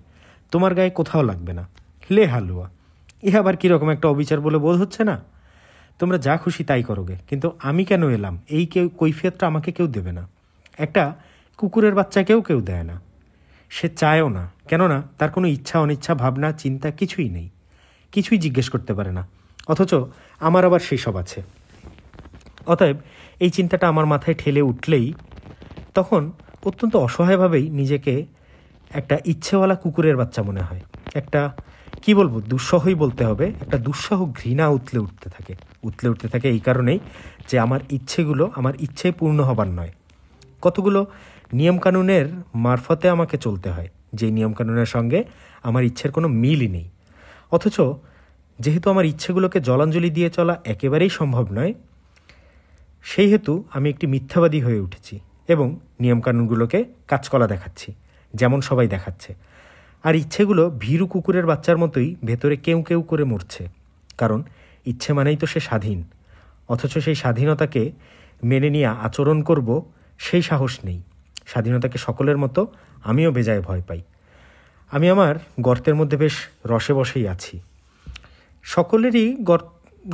তোমার গায়ে কোথাও লাগবে না। লে হালুয়া, এ আবার কীরকম একটা অবিচার বলে বোধ হচ্ছে না? তোমরা যা খুশি তাই করোগে, কিন্তু আমি কেন এলাম এই কৈফিয়তটা আমাকে কেউ দেবে না। একটা কুকুরের বাচ্চাকেও কেউ দেয় না, সে চায়ও না, কেননা তার কোনো ইচ্ছা অনিচ্ছা ভাবনা চিন্তা কিছুই নেই, কিছুই জিজ্ঞেস করতে পারে না। অথচ আমার আবার সেই সব আছে। অতএব এই চিন্তাটা আমার মাথায় ঠেলে উঠলেই তখন অত্যন্ত অসহায়ভাবেই নিজেকে একটা ইচ্ছেওয়ালা কুকুরের বাচ্চা মনে হয়। একটা কি বলবো, দুঃসহই বলতে হবে, একটা দুঃসহ ঘৃণা উঠতে থাকে, উতলে উঠতে থাকে এই কারণেই যে আমার ইচ্ছেগুলো আমার ইচ্ছে পূর্ণ হবার নয়, কতগুলো নিয়মকানুনের মারফতে আমাকে চলতে হয়, যে নিয়মকানুনের সঙ্গে আমার ইচ্ছের কোনো মিলই নেই। অথচ যেহেতু আমার ইচ্ছেগুলোকে জলাঞ্জলি দিয়ে চলা একেবারেই সম্ভব নয়, সেই হেতু আমি একটি মিথ্যাবাদী হয়ে উঠেছি এবং নিয়মকানুনগুলোকে কাঁচকলা দেখাচ্ছি, যেমন সবাই দেখাচ্ছে। আর ইচ্ছেগুলো ভীরু কুকুরের বাচ্চার মতোই ভেতরে কেউ কেউ করে মরছে, কারণ ইচ্ছে মানেই তো সে স্বাধীন। অথচ সেই স্বাধীনতাকে মেনে নিয়ে আচরণ করব সেই সাহস নেই। স্বাধীনতাকে সকলের মতো আমিও বেজায় ভয় পাই। আমি আমার গর্তের মধ্যে বেশ রসে বসেই আছি। সকলেরই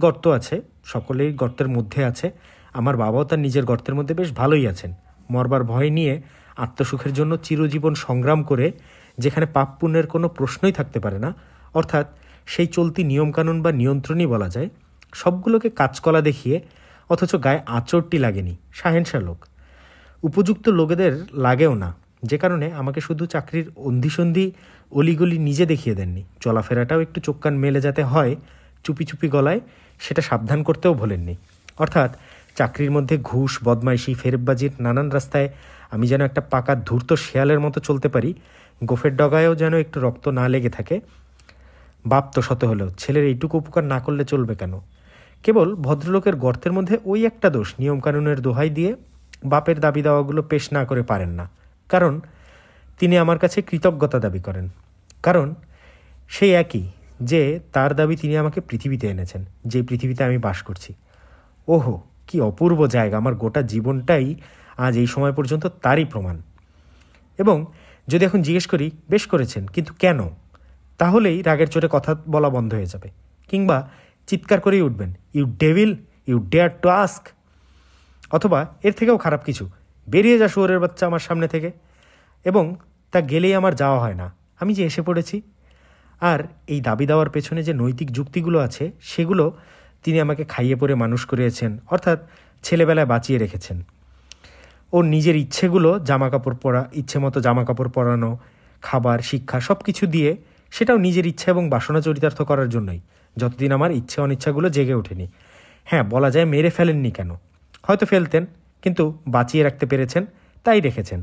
গর্ত আছে, সকলেই গর্তের মধ্যে আছে। আমার বাবাও তার নিজের গর্তের মধ্যে বেশ ভালোই আছেন। মরবার ভয় নিয়ে আত্মসুখের জন্য চিরজীবন সংগ্রাম করে, যেখানে পাপ পুণ্যের কোনো প্রশ্নই থাকতে পারে না, অর্থাৎ সেই চলতি নিয়মকানুন বা নিয়ন্ত্রণই বলা যায়, সবগুলোকে কাঁচকলা দেখিয়ে অথচ গায়ে আঁচড়টি লাগেনি। শাহেনশা লোক, উপযুক্ত লোকেদের লাগেও না, যে কারণে আমাকে শুধু চাকরির অন্ধিসন্ধি অলিগলি নিজে দেখিয়ে দেননি, চলাফেরাটাও একটু চোখ কান মেলে যাতে হয় চুপি চুপি গলায়, সেটা সাবধান করতেও ভোলেননি। অর্থাৎ চাকরির মধ্যে ঘুষ, বদমাইশি, ফেরেববাজির নানান রাস্তায় আমি যেন একটা পাকা ধূর্ত শেয়ালের মতো চলতে পারি, গোফের ডগায়ও যেন একটু রক্ত না লেগে থাকে। বাপ তো শত হলেও ছেলের এইটুকু উপকার না করলে চলবে কেন? কেবল ভদ্রলোকের গর্তের মধ্যে ওই একটা দোষ, নিয়মকানুনের দোহাই দিয়ে বাপের দাবি দাওয়াগুলো পেশ না করে পারেন না, কারণ তিনি আমার কাছে কৃতজ্ঞতা দাবি করেন। কারণ সেই একই যে তার দাবি তিনি আমাকে পৃথিবীতে এনেছেন, যে পৃথিবীতে আমি বাস করছি। ওহো, কি অপূর্ব জায়গা! আমার গোটা জীবনটাই আজ এই সময় পর্যন্ত তারই প্রমাণ। এবং যদি এখন জিজ্ঞেস করি, বেশ করেছেন, কিন্তু কেন, তাহলেই রাগের চোটে কথা বলা বন্ধ হয়ে যাবে, কিংবা চিৎকার করেই উঠবেন, you devil, you dare to ask. অথবা এর থেকেও খারাপ কিছু, বেরিয়ে যা শুয়োরের বাচ্চা আমার সামনে থেকে। এবং তা গেলেই আমার যাওয়া হয় না, আমি যে এসে পড়েছি। আর এই দাবি দেওয়ার পেছনে যে নৈতিক যুক্তিগুলো আছে, সেগুলো তিনি আমাকে খাইয়ে পরে মানুষ করিয়েছেন, অর্থাৎ ছেলেবেলায় বাঁচিয়ে রেখেছেন। ওর নিজের ইচ্ছেগুলো, জামাকাপড় পরা, ইচ্ছে মতো জামাকাপড় পরানো, খাবার, শিক্ষা সব কিছু দিয়ে, সেটাও নিজের ইচ্ছা এবং বাসনা চরিতার্থ করার জন্যই, যতদিন আমার ইচ্ছে অনিচ্ছাগুলো জেগে ওঠেনি। হ্যাঁ, বলা যায় মেরে ফেলেননি কেন, হয়তো ফেলতেন, কিন্তু বাঁচিয়ে রাখতে পেরেছেন, তাই রেখেছেন।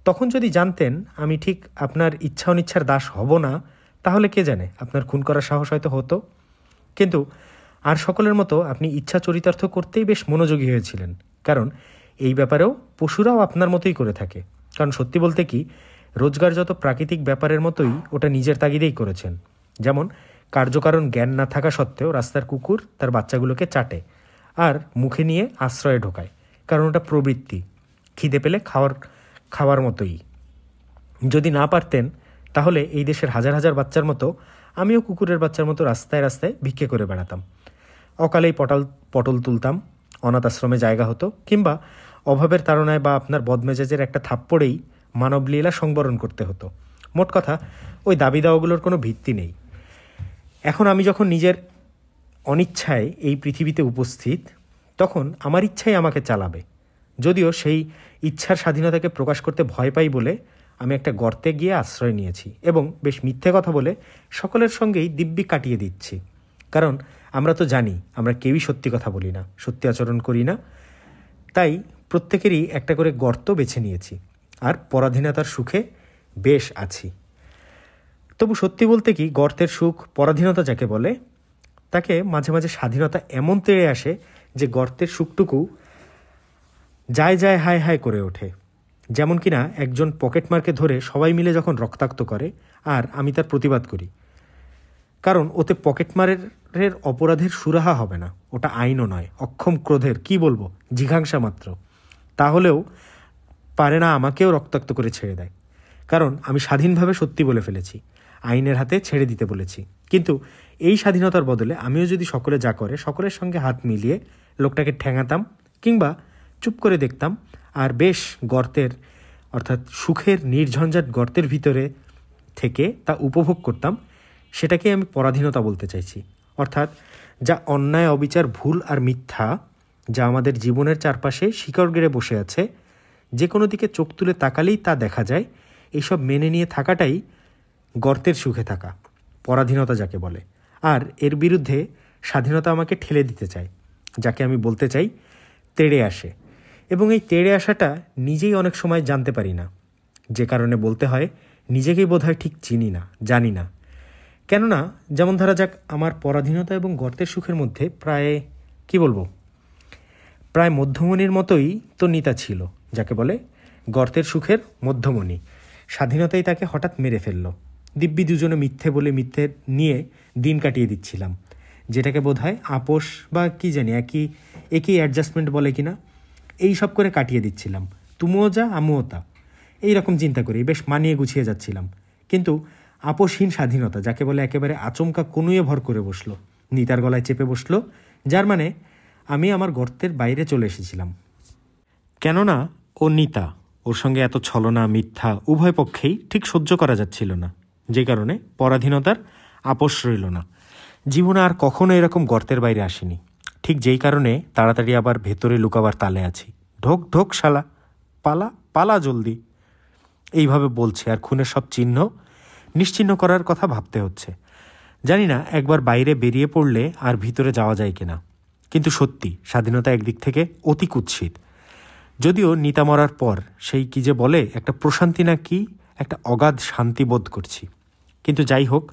তখন যদি জানতেন আমি ঠিক আপনার ইচ্ছা অনিচ্ছার দাস হব না, তাহলে কে জানে আপনার খুন করার সাহস হয়তো হতো। কিন্তু আর সকলের মতো আপনি ইচ্ছা চরিতার্থ করতেই বেশ মনোযোগী হয়েছিলেন, কারণ এই ব্যাপারেও পশুরাও আপনার মতোই করে থাকে। কারণ সত্যি বলতে কি, রোজগার যত প্রাকৃতিক ব্যাপারের মতোই ওটা নিজের তাগিদেই করেছেন। যেমন কার্যকারণ জ্ঞান না থাকা সত্ত্বেও রাস্তার কুকুর তার বাচ্চাগুলোকে চাটে আর মুখে নিয়ে আশ্রয়ে ঢোকায়, কারণ ওটা প্রবৃত্তি, খিদে পেলে খাওয়ার মতোই। যদি না পারতেন, তাহলে এই দেশের হাজার হাজার বাচ্চার মতো আমিও কুকুরের বাচ্চার মতো রাস্তায় রাস্তায় ভিক্ষে করে বেড়াতাম। অকালেই পটল তুলতাম, অনাথ আশ্রমে জায়গা হতো, কিংবা অভাবের তাড়নায় বা আপনার বদমেজাজের একটা থাপ্পড়েই মানবলীলা সংবরণ করতে হতো। মোট কথা, ওই দাবি দাওয়াগুলোর কোনো ভিত্তি নেই। এখন আমি যখন নিজের অনিচ্ছায় এই পৃথিবীতে উপস্থিত, তখন আমার ইচ্ছাই আমাকে চালাবে। যদিও সেই ইচ্ছার স্বাধীনতাকে প্রকাশ করতে ভয় পাই বলে আমি একটা গর্তে গিয়ে আশ্রয় নিয়েছি এবং বেশ মিথ্যে কথা বলে সকলের সঙ্গেই দিব্যি কাটিয়ে দিচ্ছি। কারণ আমরা তো জানি আমরা কেউই সত্যি কথা বলি না, সত্যি আচরণ করি না, তাই প্রত্যেকেরই একটা করে গর্ত বেছে নিয়েছি আর পরাধীনতার সুখে বেশ আছি। তবু সত্যি বলতে কি, গর্তের সুখ, পরাধীনতা যাকে বলে, তাকে মাঝে মাঝে স্বাধীনতা এমন তেড়ে আসে যে গর্তের সুখটুকু যায় যায় হায় হায় করে ওঠে। যেমন কিনা একজন পকেটমারকে ধরে সবাই মিলে যখন রক্তাক্ত করে আর আমি তার প্রতিবাদ করি, কারণ ওতে পকেটমারের অপরাধের সুরাহা হবে না, ওটা আইনও নয়, অক্ষম ক্রোধের, কি বলবো, জিঘাংসা মাত্র। তাহলেও পারে না আমাকেও রক্তাক্ত করে ছেড়ে দেয়, কারণ আমি স্বাধীনভাবে সত্যি বলে ফেলেছি, আইনের হাতে ছেড়ে দিতে বলেছি। কিন্তু এই স্বাধীনতার বদলে আমিও যদি সকলে যা করে সকলের সঙ্গে হাত মিলিয়ে লোকটাকে ঠ্যাঙাতাম, কিংবা চুপ করে দেখতাম আর বেশ গর্তের, অর্থাৎ সুখের নির্ঝঞ্ঝাট গর্তের ভিতরে থেকে তা উপভোগ করতাম, সেটাকে আমি পরাধীনতা বলতে চাইছি। অর্থাৎ যা অন্যায়, অবিচার, ভুল আর মিথ্যা, যা আমাদের জীবনের চারপাশে শিকড় গেড়ে বসে আছে, যে কোনো দিকে চোখ তুলে তাকালেই তা দেখা যায়, এইসব মেনে নিয়ে থাকাটাই গর্তের সুখে থাকা, পরাধীনতা যাকে বলে। আর এর বিরুদ্ধে স্বাধীনতা আমাকে ঠেলে দিতে চায়, যাকে আমি বলতে চাই তেড়ে আসে। এবং এই তেড়ে আসাটা নিজেই অনেক সময় জানতে পারি না, যে কারণে বলতে হয় নিজেকেই বোধহয় ঠিক চিনি না, জানি না। কেননা যেমন ধরা যাক, আমার পরাধীনতা এবং গর্তের সুখের মধ্যে প্রায় মধ্যমণির মতোই তো নিতা ছিল, যাকে বলে গর্তের সুখের মধ্যমণি। স্বাধীনতাই তাকে হঠাৎ মেরে ফেলল। দিব্যি দুজনে মিথ্যে বলে মিথ্যে নিয়ে দিন কাটিয়ে দিচ্ছিলাম, যেটাকে বোধহয় আপোষ বা কি জানি একই অ্যাডজাস্টমেন্ট বলে কিনা, এই সব করে কাটিয়ে দিচ্ছিলাম। তুমিও যা আমিও তা, এইরকম চিন্তা করি বেশ মানিয়ে গুছিয়ে যাচ্ছিলাম। কিন্তু আপোষহীন স্বাধীনতা, যাকে বলে একেবারে আচমকা কনুয়ে ভর করে বসলো, নিতার গলায় চেপে বসলো, যার মানে আমি আমার গর্তের বাইরে চলে এসেছিলাম। কেননা ও নিতা, ওর সঙ্গে এত ছলনা মিথ্যা উভয় পক্ষেই ঠিক সহ্য করা যাচ্ছিল না, যে কারণে পরাধীনতার আপোষ রইল না। জীবনে আর কখনো এরকম গর্তের বাইরে আসেনি, ঠিক যেই কারণে তাড়াতাড়ি আবার ভেতরে লুকাবার তালে আছি। ঢোক ঢোক শালা, পালা পালা জলদি, এইভাবে বলছে, আর খুনের সব চিহ্ন নিশ্চিহ্ন করার কথা ভাবতে হচ্ছে। জানি না একবার বাইরে বেরিয়ে পড়লে আর ভিতরে যাওয়া যায় কিনা। কিন্তু সত্যি স্বাধীনতা একদিক থেকে অতি কুৎসিত। যদিও নিতা মরার পর সেই কি যে বলে একটা প্রশান্তি না কি, একটা অগাধ শান্তি বোধ করছি। কিন্তু যাই হোক,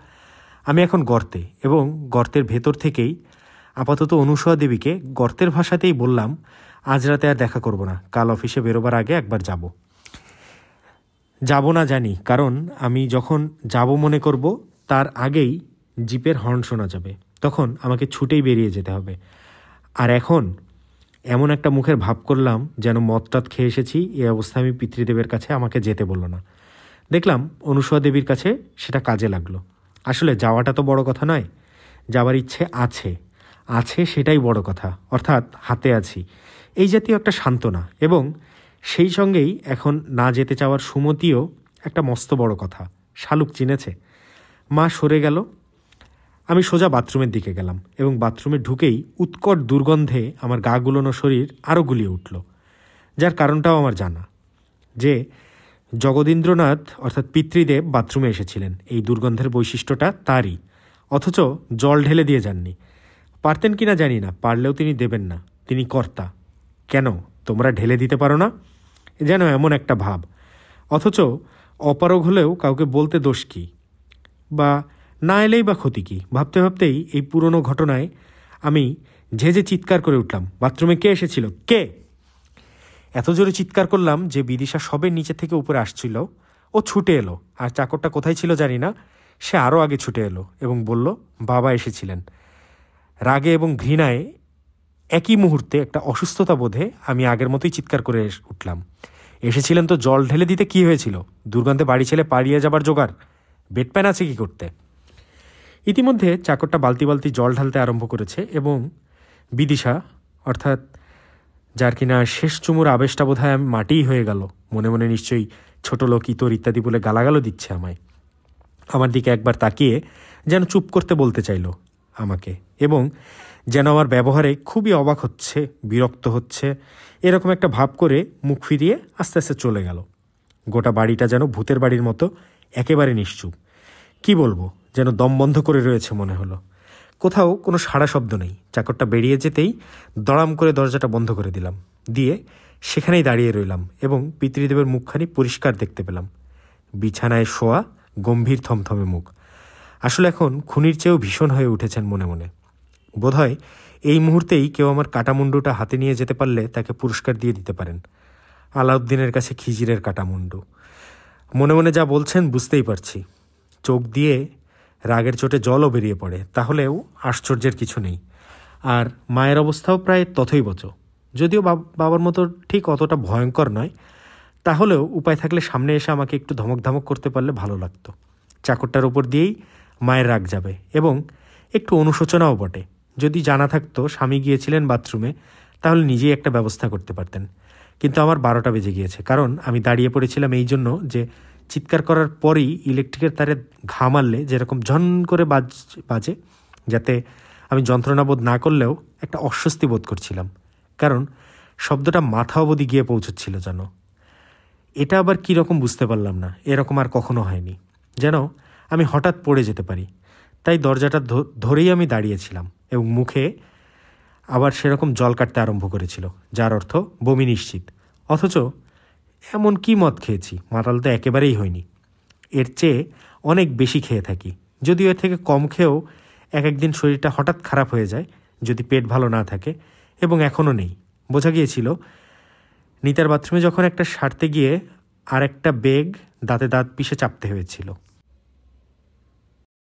আমি এখন গর্তে, এবং গর্তের ভেতর থেকেই আপাতত অনুসূয়া দেবীকে গর্তের ভাষাতেই বললাম, আজ রাতে আর দেখা করব না, কাল অফিসে বেরোবার আগে একবার যাব না জানি, কারণ আমি যখন যাব মনে করব তার আগেই জিপের হর্ন শোনা যাবে, তখন আমাকে ছুটেই বেরিয়ে যেতে হবে। আর এখন এমন একটা মুখের ভাব করলাম যেন মদটাত খেয়ে এসেছি, এই অবস্থা আমি পিতৃদেবের কাছে আমাকে যেতে বলল না। দেখলাম অনুসূয়া দেবীর কাছে সেটা কাজে লাগলো। আসলে যাওয়াটা তো বড় কথা নয়, যাওয়ার ইচ্ছে আছে সেটাই বড় কথা, অর্থাৎ হাতে আছি, এই জাতীয় একটা সান্ত্বনা। এবং সেই সঙ্গেই এখন না যেতে চাওয়ার সুমতিও একটা মস্ত বড় কথা। শালুক চিনেছে। মা সরে গেল, আমি সোজা বাথরুমের দিকে গেলাম, এবং বাথরুমে ঢুকেই উৎকট দুর্গন্ধে আমার গা গুলোনো শরীর আরও গুলিয়ে উঠল। যার কারণটাও আমার জানা, যে জগদীন্দ্রনাথ অর্থাৎ পিতৃদেব বাথরুমে এসেছিলেন, এই দুর্গন্ধের বৈশিষ্ট্যটা তারই, অথচ জল ঢেলে দিয়ে যাননি। পারতেন কিনা জানি না, পারলেও তিনি দেবেন না, তিনি কর্তা। কেন তোমরা ঢেলে দিতে পারো না, যেন এমন একটা ভাব। অথচ অপারগ হলেও কাউকে বলতে দোষ কী, বা না এলেই বা ক্ষতি কী? ভাবতে ভাবতেই এই পুরনো ঘটনায় আমি ঝেঁঝে চিৎকার করে উঠলাম, বাথরুমে কে এসেছিল, কে? এত জোরে চিৎকার করলাম যে বিদিশা সবে নিচে থেকে উপরে আসছিল, ও ছুটে এলো। আর চাকরটা কোথায় ছিল জানি না, সে আরও আগে ছুটে এলো এবং বলল, বাবা এসেছিলেন। রাগে এবং ঘৃণায় একই মুহূর্তে একটা অসুস্থতা বোধে আমি আগের মতোই চিৎকার করে উঠলাম, এসেছিলেন তো জল ঢেলে দিতে, কি হয়েছিল? দুর্গন্ধে বাড়ি ছেলে পালিয়ে যাবার জোগাড়, বেড প্যান আছে কি করতে? ইতিমধ্যে চাকরটা বালতি বালতি জল ঢালতে আরম্ভ করেছে, এবং বিদিশা অর্থাৎ যার কিনা শেষ চুমুর আবেশটা বোধ হয় মাটিই হয়ে গেল, মনে মনে নিশ্চয়ই ছোট লোক ইতর ইত্যাদি বলে গালাগালও দিচ্ছে আমায়। আমার দিকে একবার তাকিয়ে যেন চুপ করতে বলতে চাইল আমাকে, এবং যেন আমার ব্যবহারে খুবই অবাক হচ্ছে, বিরক্ত হচ্ছে, এরকম একটা ভাব করে মুখ ফিরিয়ে আস্তে আস্তে চলে গেল। গোটা বাড়িটা যেন ভূতের বাড়ির মতো একেবারে নিশ্চুপ। কি বলবো, যেন দম বন্ধ করে রয়েছে মনে হলো। কোথাও কোনো সাড়া শব্দ নেই। চাকরটা বেরিয়ে যেতেই দড়াম করে দরজাটা বন্ধ করে দিলাম, দিয়ে সেখানেই দাঁড়িয়ে রইলাম, এবং পিতৃদেবের মুখখানি পরিষ্কার দেখতে পেলাম। বিছানায় শোয়া, গম্ভীর থমথমে মুখ। আসলে এখন খুনির চেয়েও ভীষণ হয়ে উঠেছেন মনে মনে। বোধহয় এই মুহূর্তেই কেউ আমার কাটামুন্ডুটা হাতে নিয়ে যেতে পারলে তাকে পুরস্কার দিয়ে দিতে পারেন। আলাউদ্দিনের কাছে খিজিরের কাটামুন্ডু। মনে মনে যা বলছেন বুঝতেই পারছি। চোখ দিয়ে রাগের চোটে জলও বেরিয়ে পড়ে, তাহলেও আশ্চর্যের কিছু নেই। আর মায়ের অবস্থাও প্রায় তথৈবচ, যদিও বাবার মতো ঠিক অতটা ভয়ঙ্কর নয়, তাহলেও উপায় থাকলে সামনে এসে আমাকে একটু ধমক ধমক করতে পারলে ভালো লাগতো। চাকরটার উপর দিয়েই মায়ের রাগ যাবে, এবং একটু অনুশোচনাও বটে। যদি জানা থাকতো স্বামী গিয়েছিলেন বাথরুমে, তাহলে নিজেই একটা ব্যবস্থা করতে পারতেন। কিন্তু আমার 12টা বেজে গিয়েছে, কারণ আমি দাঁড়িয়ে পড়েছিলাম এই জন্য যে চিৎকার করার পরই ইলেকট্রিকের তারে ঘা মারলে যেরকম ঝন করে বাজে, যাতে আমি যন্ত্রণাবোধ না করলেও একটা অস্বস্তি বোধ করছিলাম, কারণ শব্দটা মাথা অবধি গিয়ে পৌঁছচ্ছিল যেন। এটা আবার কীরকম বুঝতে পারলাম না, এরকম আর কখনো হয়নি। যেন আমি হঠাৎ পড়ে যেতে পারি, তাই দরজাটা ধরেই আমি দাঁড়িয়েছিলাম। এবং মুখে আবার সেরকম জল কাটতে আরম্ভ করেছিল, যার অর্থ বমি নিশ্চিত। অথচ এমন কি মদ খেয়েছি, মাতাল তো একেবারেই হয়নি। এর চেয়ে অনেক বেশি খেয়ে থাকি, যদিও এর থেকে কম খেয়েও একদিন শরীরটা হঠাৎ খারাপ হয়ে যায় যদি পেট ভালো না থাকে, এবং এখনও নেই। বোঝা গিয়েছিল নিতার বাথরুমে যখন একটা সারতে গিয়ে আর একটা বেগ দাঁতে দাঁত পিষে চাপতে হয়েছিল।